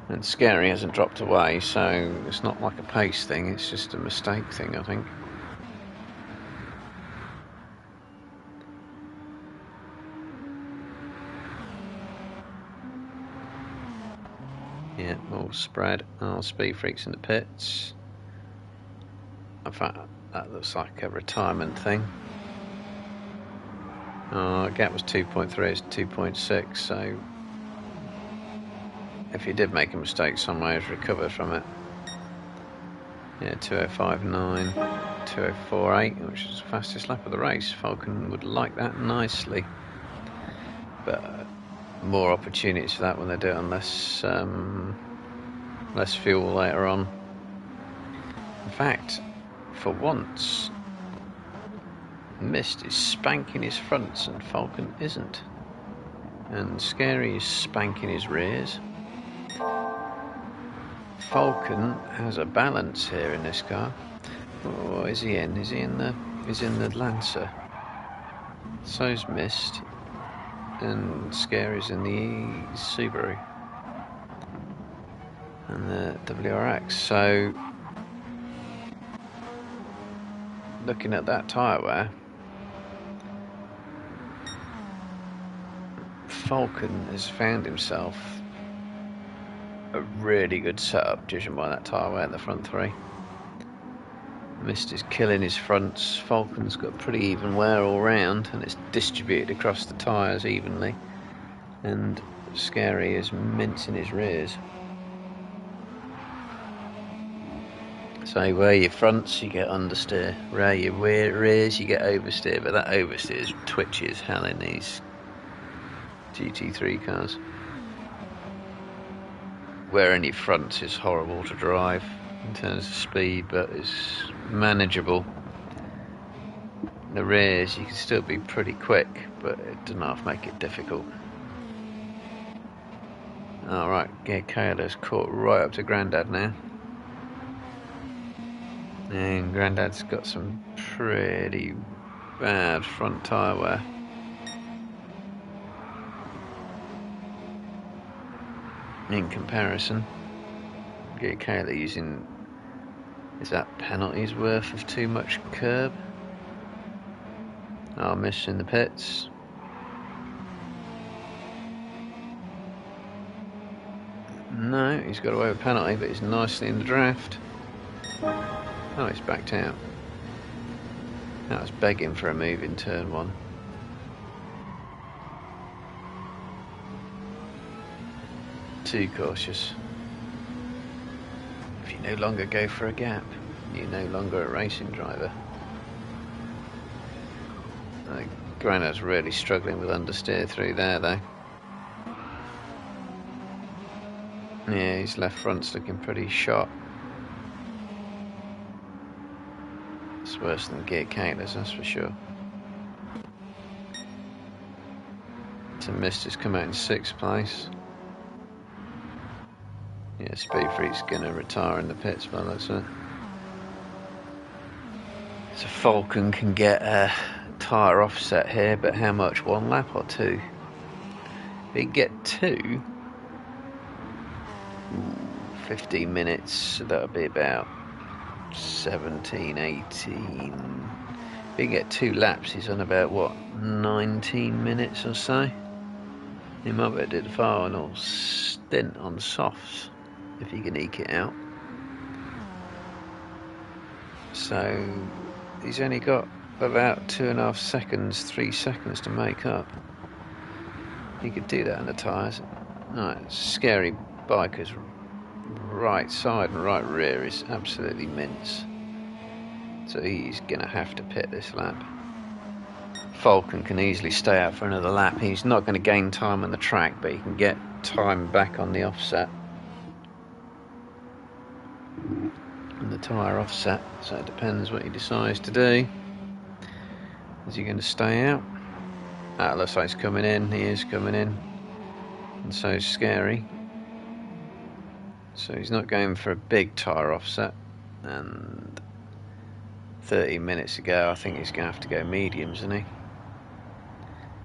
And Scary hasn't dropped away, so it's not like a pace thing, it's just a mistake thing, I think. Yeah, all spread. Oh, Speed Freaks in the pits. In fact, that looks like a retirement thing. Oh, gap was 2.3, it's 2.6, so if you did make a mistake, some way has recovered from it. Yeah, 205.9, 204.8, which is the fastest lap of the race. Falcon would like that nicely. But more opportunities for that when they do it on less fuel later on. In fact, for once, Mist is spanking his fronts and Falcon isn't. And Scary is spanking his rears. Falcon has a balance here in this car. Oh, is he in? Is he in the? He's in the Lancer. So's Mist. And Scary's in the Subaru and the WRX. So looking at that tyre wear, Falcon has found himself a really good setup, judging by that tyre wear in the front three. Mist is killing his fronts. Falcon's got pretty even wear all round, and it's distributed across the tyres evenly. And Scary is mincing his rears. So where your fronts, you get understeer. Where your rears, you get oversteer. But that oversteer twitches hell in these GT3 cars. Where in your fronts is horrible to drive in terms of speed, but it's manageable. the rears, you can still be pretty quick, but it doesn't half make it difficult. Alright, Gear Kayla's caught right up to Grandad now. And Grandad's got some pretty bad front tyre wear. In comparison, Gear Kayla using, is that penalties worth of too much curb? Oh, miss in the pits. No, he's got away with penalty, but he's nicely in the draft. Oh, he's backed out. That was begging for a move in turn 1. Too cautious. If you no longer go for a gap, you're no longer a racing driver. Granad's really struggling with understeer through there though. Yeah, his left front's looking pretty shot. It's worse than Gear Kayla's, that's for sure. So Mist has come out in 6th place. Yeah, Speed Freak's gonna retire in the pits by the looks of it. So Falcon can get a tyre offset here, but how much? 1 lap or 2? If he can get 2, 15 minutes, so that'll be about 17, 18. If he can get 2 laps, he's on about, what, 19 minutes or so? He might be able to do the final stint on softs, if he can eke it out. So he's only got about 2.5 seconds, 3 seconds to make up. He could do that on the tyres. Right, Scary Biker's right side and right rear is absolutely mince. So he's going to have to pit this lap. Falcon can easily stay out for another lap. He's not going to gain time on the track, but he can get time back on the offset. And the tyre offset, so it depends what he decides to do. Is he going to stay out? That looks like he's coming in. He is coming in. And so is Scary. So he's not going for a big tyre offset. And 30 minutes ago, I think he's going to have to go mediums, isn't he?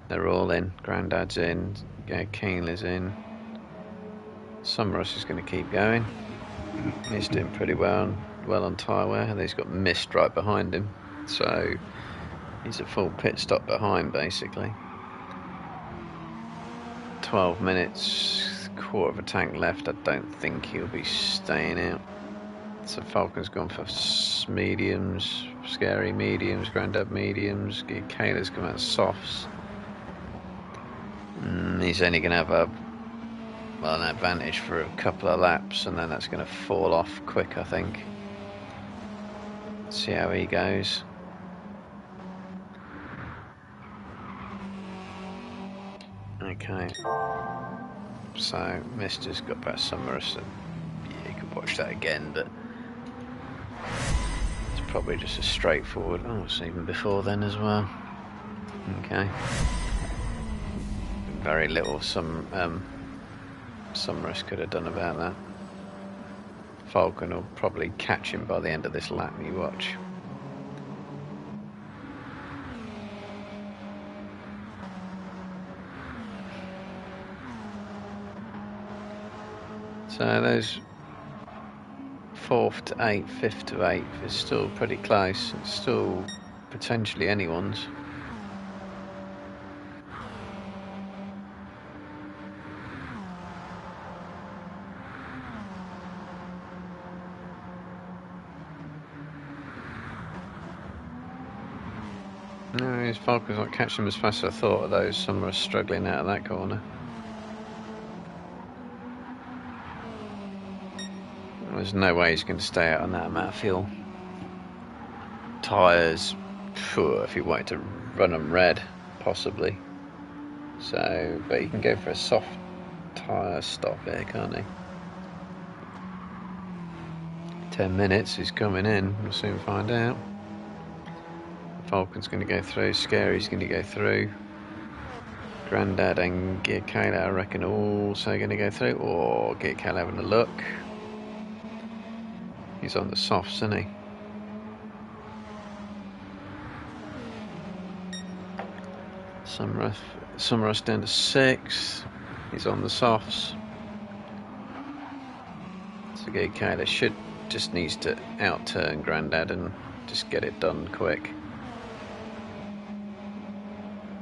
They're all in. Grandad's in. Keenley's in. Summerus is going to keep going. He's doing pretty well on tyre wear, and he's got Mist right behind him. So he's a full pit stop behind, basically. 12 minutes, quarter of a tank left. I don't think he'll be staying out. So Falcon's gone for mediums, Scary mediums, Grandad mediums. Kayla's come out softs. He's only going to have an advantage for a couple of laps, and then that's going to fall off quick, I think. Let's see how he goes. Okay. So Mister's got past Summer, so yeah, you could watch that again, but it's probably just a straightforward. Oh, it's even before then as well. Okay. Very little Summerus could have done about that. Falcon will probably catch him by the end of this lap, you watch. So those 4th to 8th, 5th to 8th is still pretty close. It's still potentially anyone's. No, his Falcon's not catching him as fast as I thought of those. Some are struggling out of that corner. There's no way he's going to stay out on that amount of fuel. Tyres, if he wanted to run them red, possibly. So, but he can go for a soft tyre stop here, can't he? 10 minutes, he's coming in. We'll soon find out. Falcon's going to go through, Scary's going to go through. Grandad and Gear Kayla, I reckon, also going to go through. Or Gear Kayla having a look. He's on the softs, isn't he? Summerus down to 6. He's on the softs. So Gear Kayla just needs to out-turn Grandad and just get it done quick.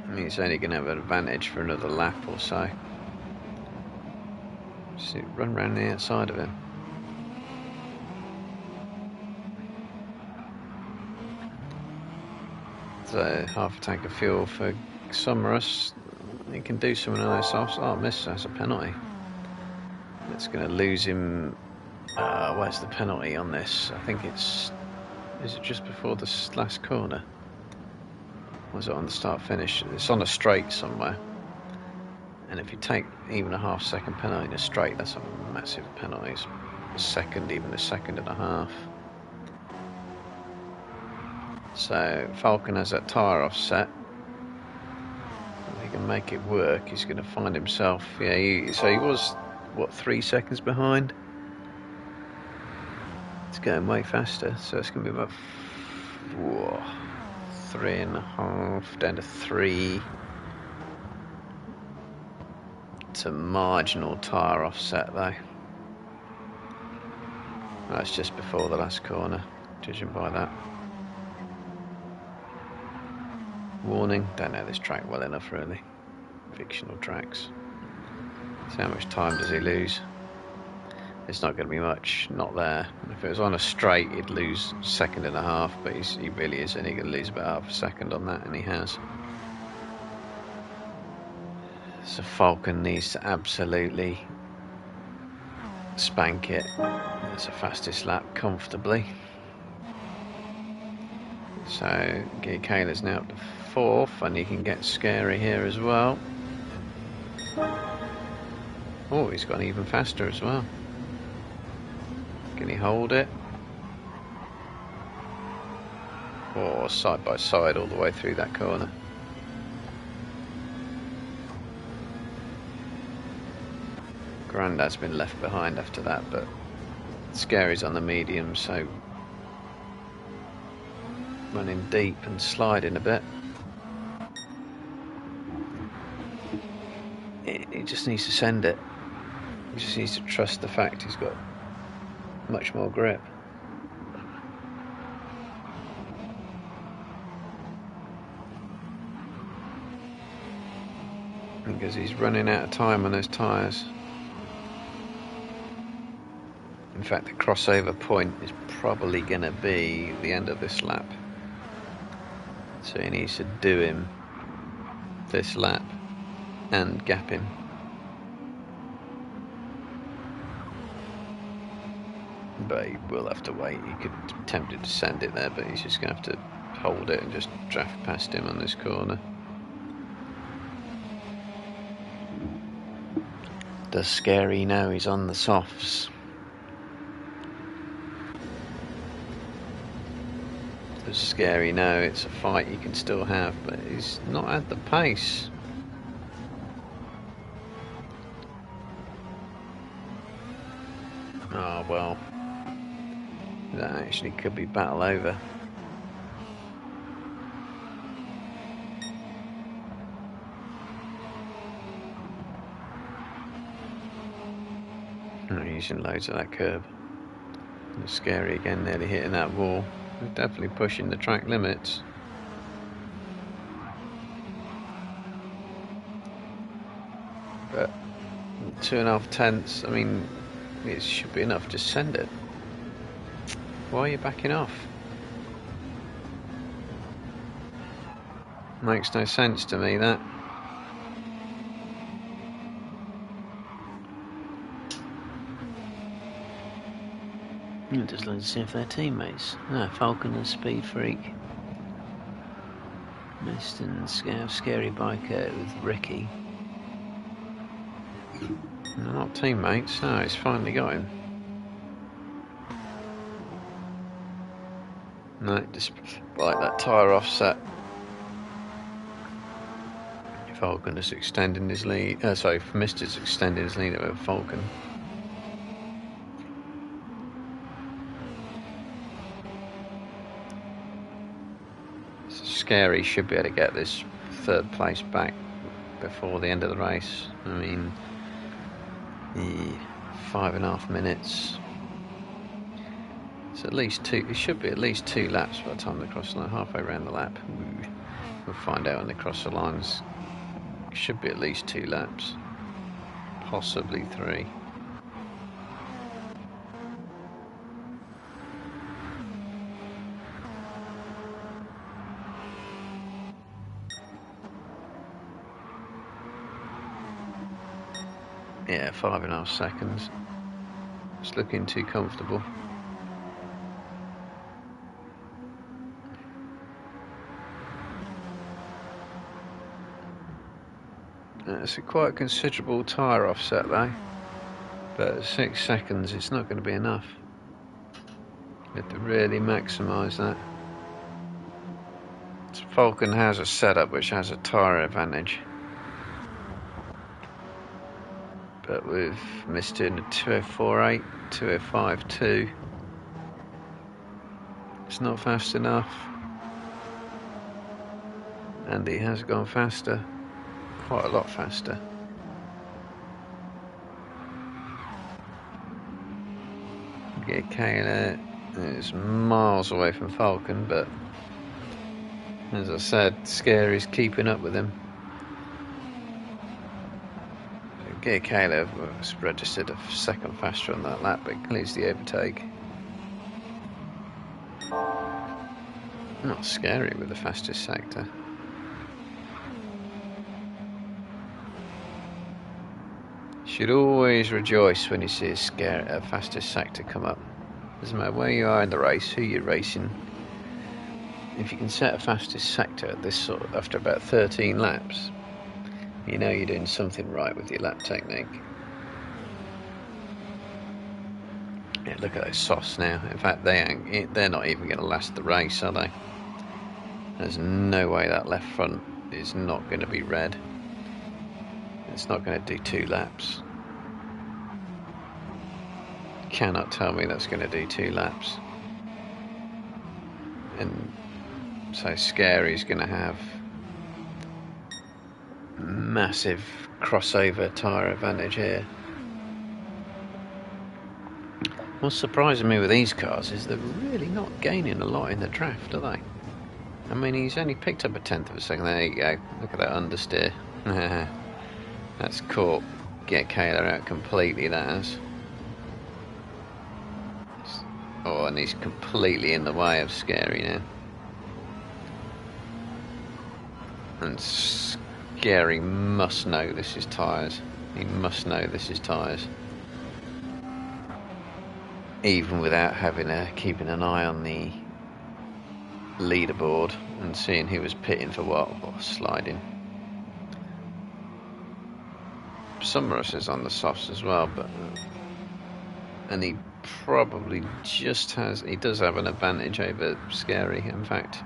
I mean, he's only going to have an advantage for another lap or so. Just run around the outside of him. So half a tank of fuel for Summerus. He can do some of those softs. Oh, miss, that's a penalty. That's going to lose him. Where's the penalty on this? I think is it just before the last corner? Was it on the start finish? It's on a straight somewhere. And if you take even a half-second penalty in a straight, that's a massive penalty. It's a second, even a second and a half. So Falcon has that tyre offset. If he can make it work, he's going to find himself. Yeah, so he was what, 3 seconds behind. It's going way faster, so it's going to be about 3.5 down to 3. It's a marginal tyre offset though. That's just before the last corner, judging by that. Warning, don't know this track well enough really. Fictional tracks. So how much time does he lose? It's not going to be much, not there. If it was on a straight, he'd lose a second and a half, but he really is only going to lose about half a second on that, and he has. So Falcon needs to absolutely spank it. It's the fastest lap comfortably. So Gear Kayla's now up to 4th, and he can get Scary here as well. Oh, he's gone even faster as well. Can he hold it? Or side by side all the way through that corner. Grandad's been left behind after that, but Scary's on the medium, so running deep and sliding a bit. He just needs to send it. He just needs to trust the fact he's got much more grip. Because he's running out of time on those tyres. In fact, the crossover point is probably going to be the end of this lap. So he needs to do him this lap and gap him. But he will have to wait. He could be tempted to send it there, but he's just going to have to hold it and just draft past him on this corner. Does Scary know he's on the softs? Does Scary know it's a fight he can still have, but he's not at the pace? Oh well. That actually could be battle over. Oh, using loads of that curb. And Scary again, nearly hitting that wall. They're definitely pushing the track limits. But 2.5 tenths, I mean, it should be enough. Just send it. Why are you backing off? Makes no sense to me, that. Just like to see if they're teammates. Ah, Falcon and Speed Freak. Mist and Scary Biker with Ricky. They're not teammates. Oh, he's finally got him. No, despite that tyre offset, Falcon is extending his lead. Sorry, Mister's extending his lead over Falcon. So Scary should be able to get this third place back before the end of the race. I mean, 5.5 minutes. It's at least two. It should be at least 2 laps by the time they cross the line. Halfway around the lap, we'll find out when they cross the lines. It should be at least 2 laps, possibly 3. Yeah, 5.5 seconds. It's looking too comfortable. It's a quite considerable tyre offset though, but at 6 seconds it's not going to be enough. You have to really maximise that. So Falcon has a setup which has a tyre advantage, but we've missed in a 2:04.8, 2:05.2. It's not fast enough. Andy has gone faster, quite a lot faster. Get Kayla is miles away from Falcon, but as I said, Scary's keeping up with him. Gear Kayla was registered a second faster on that lap, but clears the overtake. Not Scary with the fastest sector. You should always rejoice when you see a fastest sector come up. Doesn't matter where you are in the race, who you're racing. If you can set a fastest sector at this sort of, after about 13 laps, you know you're doing something right with your lap technique. Yeah, look at those softs now. In fact, they're not even going to last the race, are they? There's no way that left front is not going to be red. It's not going to do 2 laps. You cannot tell me that's going to do 2 laps. And so Scary's going to have massive crossover tyre advantage here. What's surprising me with these cars is they're really not gaining a lot in the draft, are they? I mean, he's only picked up a 1/10 of a second. There you go. Look at that understeer. That's caught Get Kayla out completely, that has. Oh, and he's completely in the way of Scary now. And Scary must know this is tyres. He must know this is tyres. Even without keeping an eye on the leaderboard and seeing who was pitting for what, or sliding. Summerus is on the softs as well, and he probably he does have an advantage over Scary. In fact,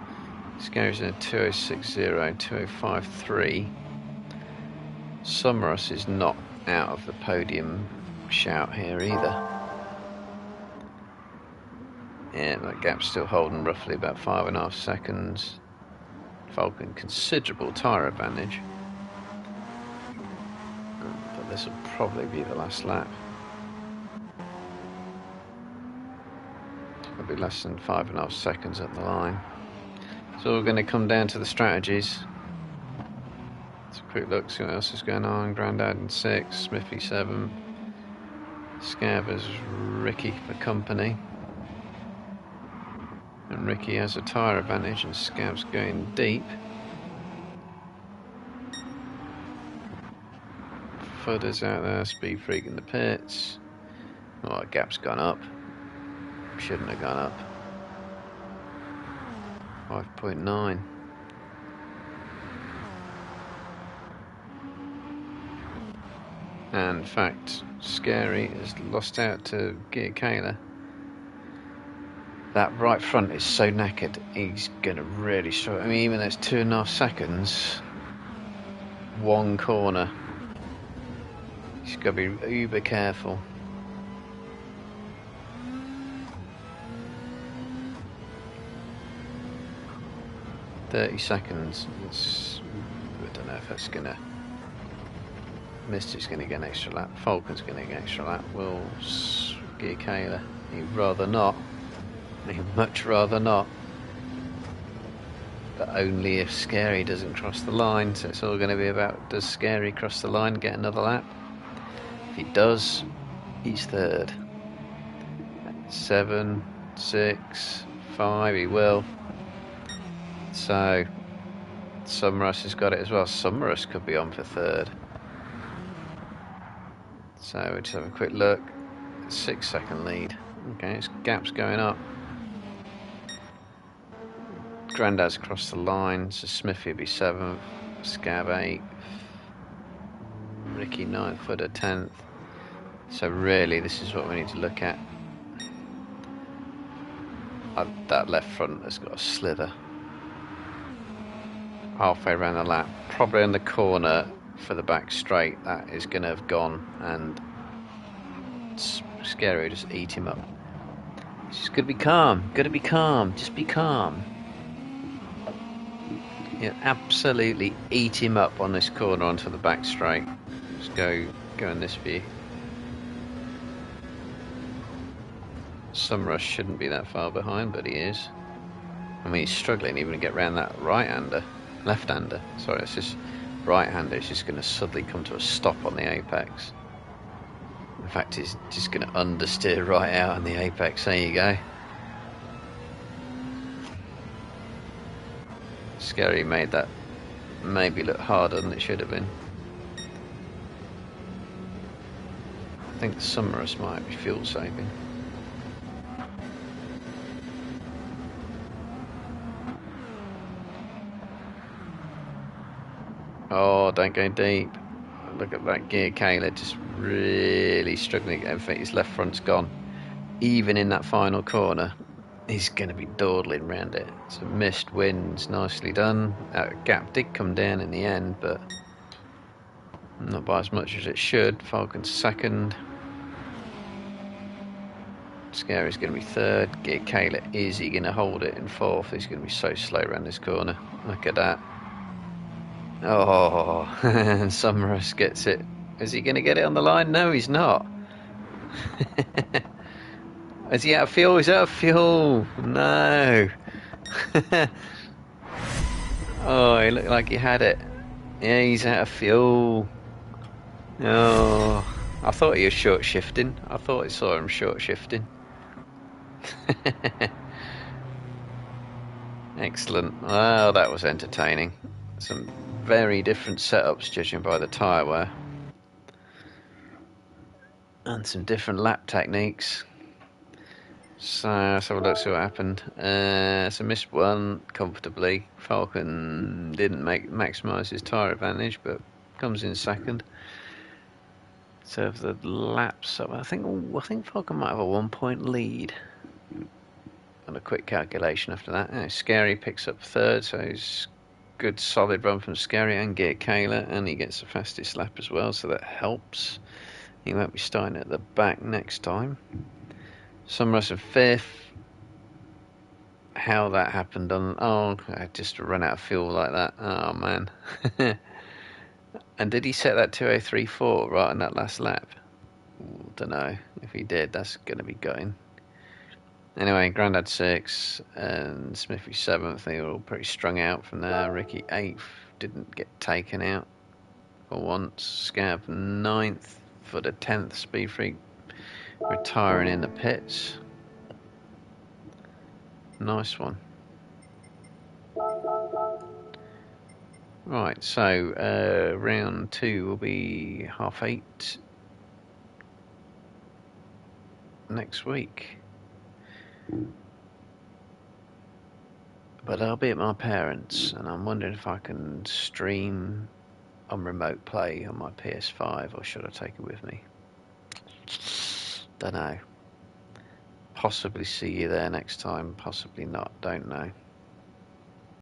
Scary's in a 2:06.0, 2:05.3. Summerus is not out of the podium shout here either. Yeah, that gap's still holding roughly about 5.5 seconds. Falcon, considerable tyre advantage. But this will probably be the last lap. It'll be less than 5.5 seconds at the line. So we're going to come down to the strategies. Let's a quick look, see what else is going on. Grandad in 6, Smithy 7. Scav is Ricky for company. And Ricky has a tyre advantage and Scav's going deep. Fudder's out there, Speed Freak in the pits. Oh, that gap's gone up. Shouldn't have gone up. 5.9. And in fact, Scary has lost out to Gear Kayla. that right front is so knackered, he's going to really struggle. I mean, even though it's 2.5 seconds, one corner, he's got to be uber careful. .30 seconds. I don't know if that's going to... Misty's going to get an extra lap. Falcon's going to get an extra lap. Will's gear Kayla. He'd rather not. He'd much rather not. But only if Scary doesn't cross the line. So it's all going to be about, does Scary cross the line, get another lap? If he does, he's third. 7, 6, 5, he will. So Summerus has got it as well. Summerus could be on for third. So we'll just have a quick look. 6-second lead. Okay, his gap's going up. Grandad's across the line, so Smithy will be 7th, Scab 8th, Ricky 9th, Footer 10th. So really, this is what we need to look at. That left front has got a slither. Halfway around the lap, probably in the corner for the back straight, that is going to have gone, and Scary will just eat him up. Just got to be calm, just be calm. Yeah, absolutely eat him up on this corner onto the back straight. Just go in this view. Sumrush shouldn't be that far behind, but he is. I mean, he's struggling even to get around that left-hander. Sorry, it's just right-hander. It's just going to suddenly come to a stop on the apex. In fact, he's just going to understeer right out on the apex. There you go. Scary made that maybe look harder than it should have been. I think the Summerus might be fuel saving. Oh, don't go deep. Look at that gear Kayla, just really struggling. In fact, his left front's gone. Even in that final corner, he's going to be dawdling around it. So missed wins, nicely done. Gap did come down in the end, but not by as much as it should. Falcon's second. Scary's going to be third. Gear Kayla, is he going to hold it in fourth? He's going to be so slow around this corner. Look at that. Oh, and Summerus gets it. Is he going to get it on the line? No, he's not. Is he out of fuel? He's out of fuel. No. Oh, he looked like he had it. Yeah, he's out of fuel. Oh, I thought he was short shifting. I thought I saw him short shifting. Excellent. Well, that was entertaining. Some very different setups, judging by the tyre wear. And some different lap techniques. So let's have a look, see what happened. So missed one comfortably. Falcon didn't maximise his tyre advantage, but comes in second. So if the laps up, I think Falcon might have a 1-point lead. On a quick calculation after that. Scary picks up third, so he's good solid run from Scary and Gear Kayla, and he gets the fastest lap as well, so that helps. He won't be starting at the back next time. Summerus in fifth. How that happened I just run out of fuel like that. Oh man. And did he set that 2:03.4 right on that last lap? Don't know. If he did, that's going to be gutting. Anyway, Grandad 6 and Smithy 7th. They were all pretty strung out from there. Ricky 8th, didn't get taken out for once. Scab 9th for the 10th. Speed Freak retiring in the pits. Nice one. Right, so round 2 will be 8:30 next week. But I'll be at my parents', and I'm wondering if I can stream on remote play on my PS5, or should I take it with me? Don't know. possibly see you there next time, possibly not, don't know.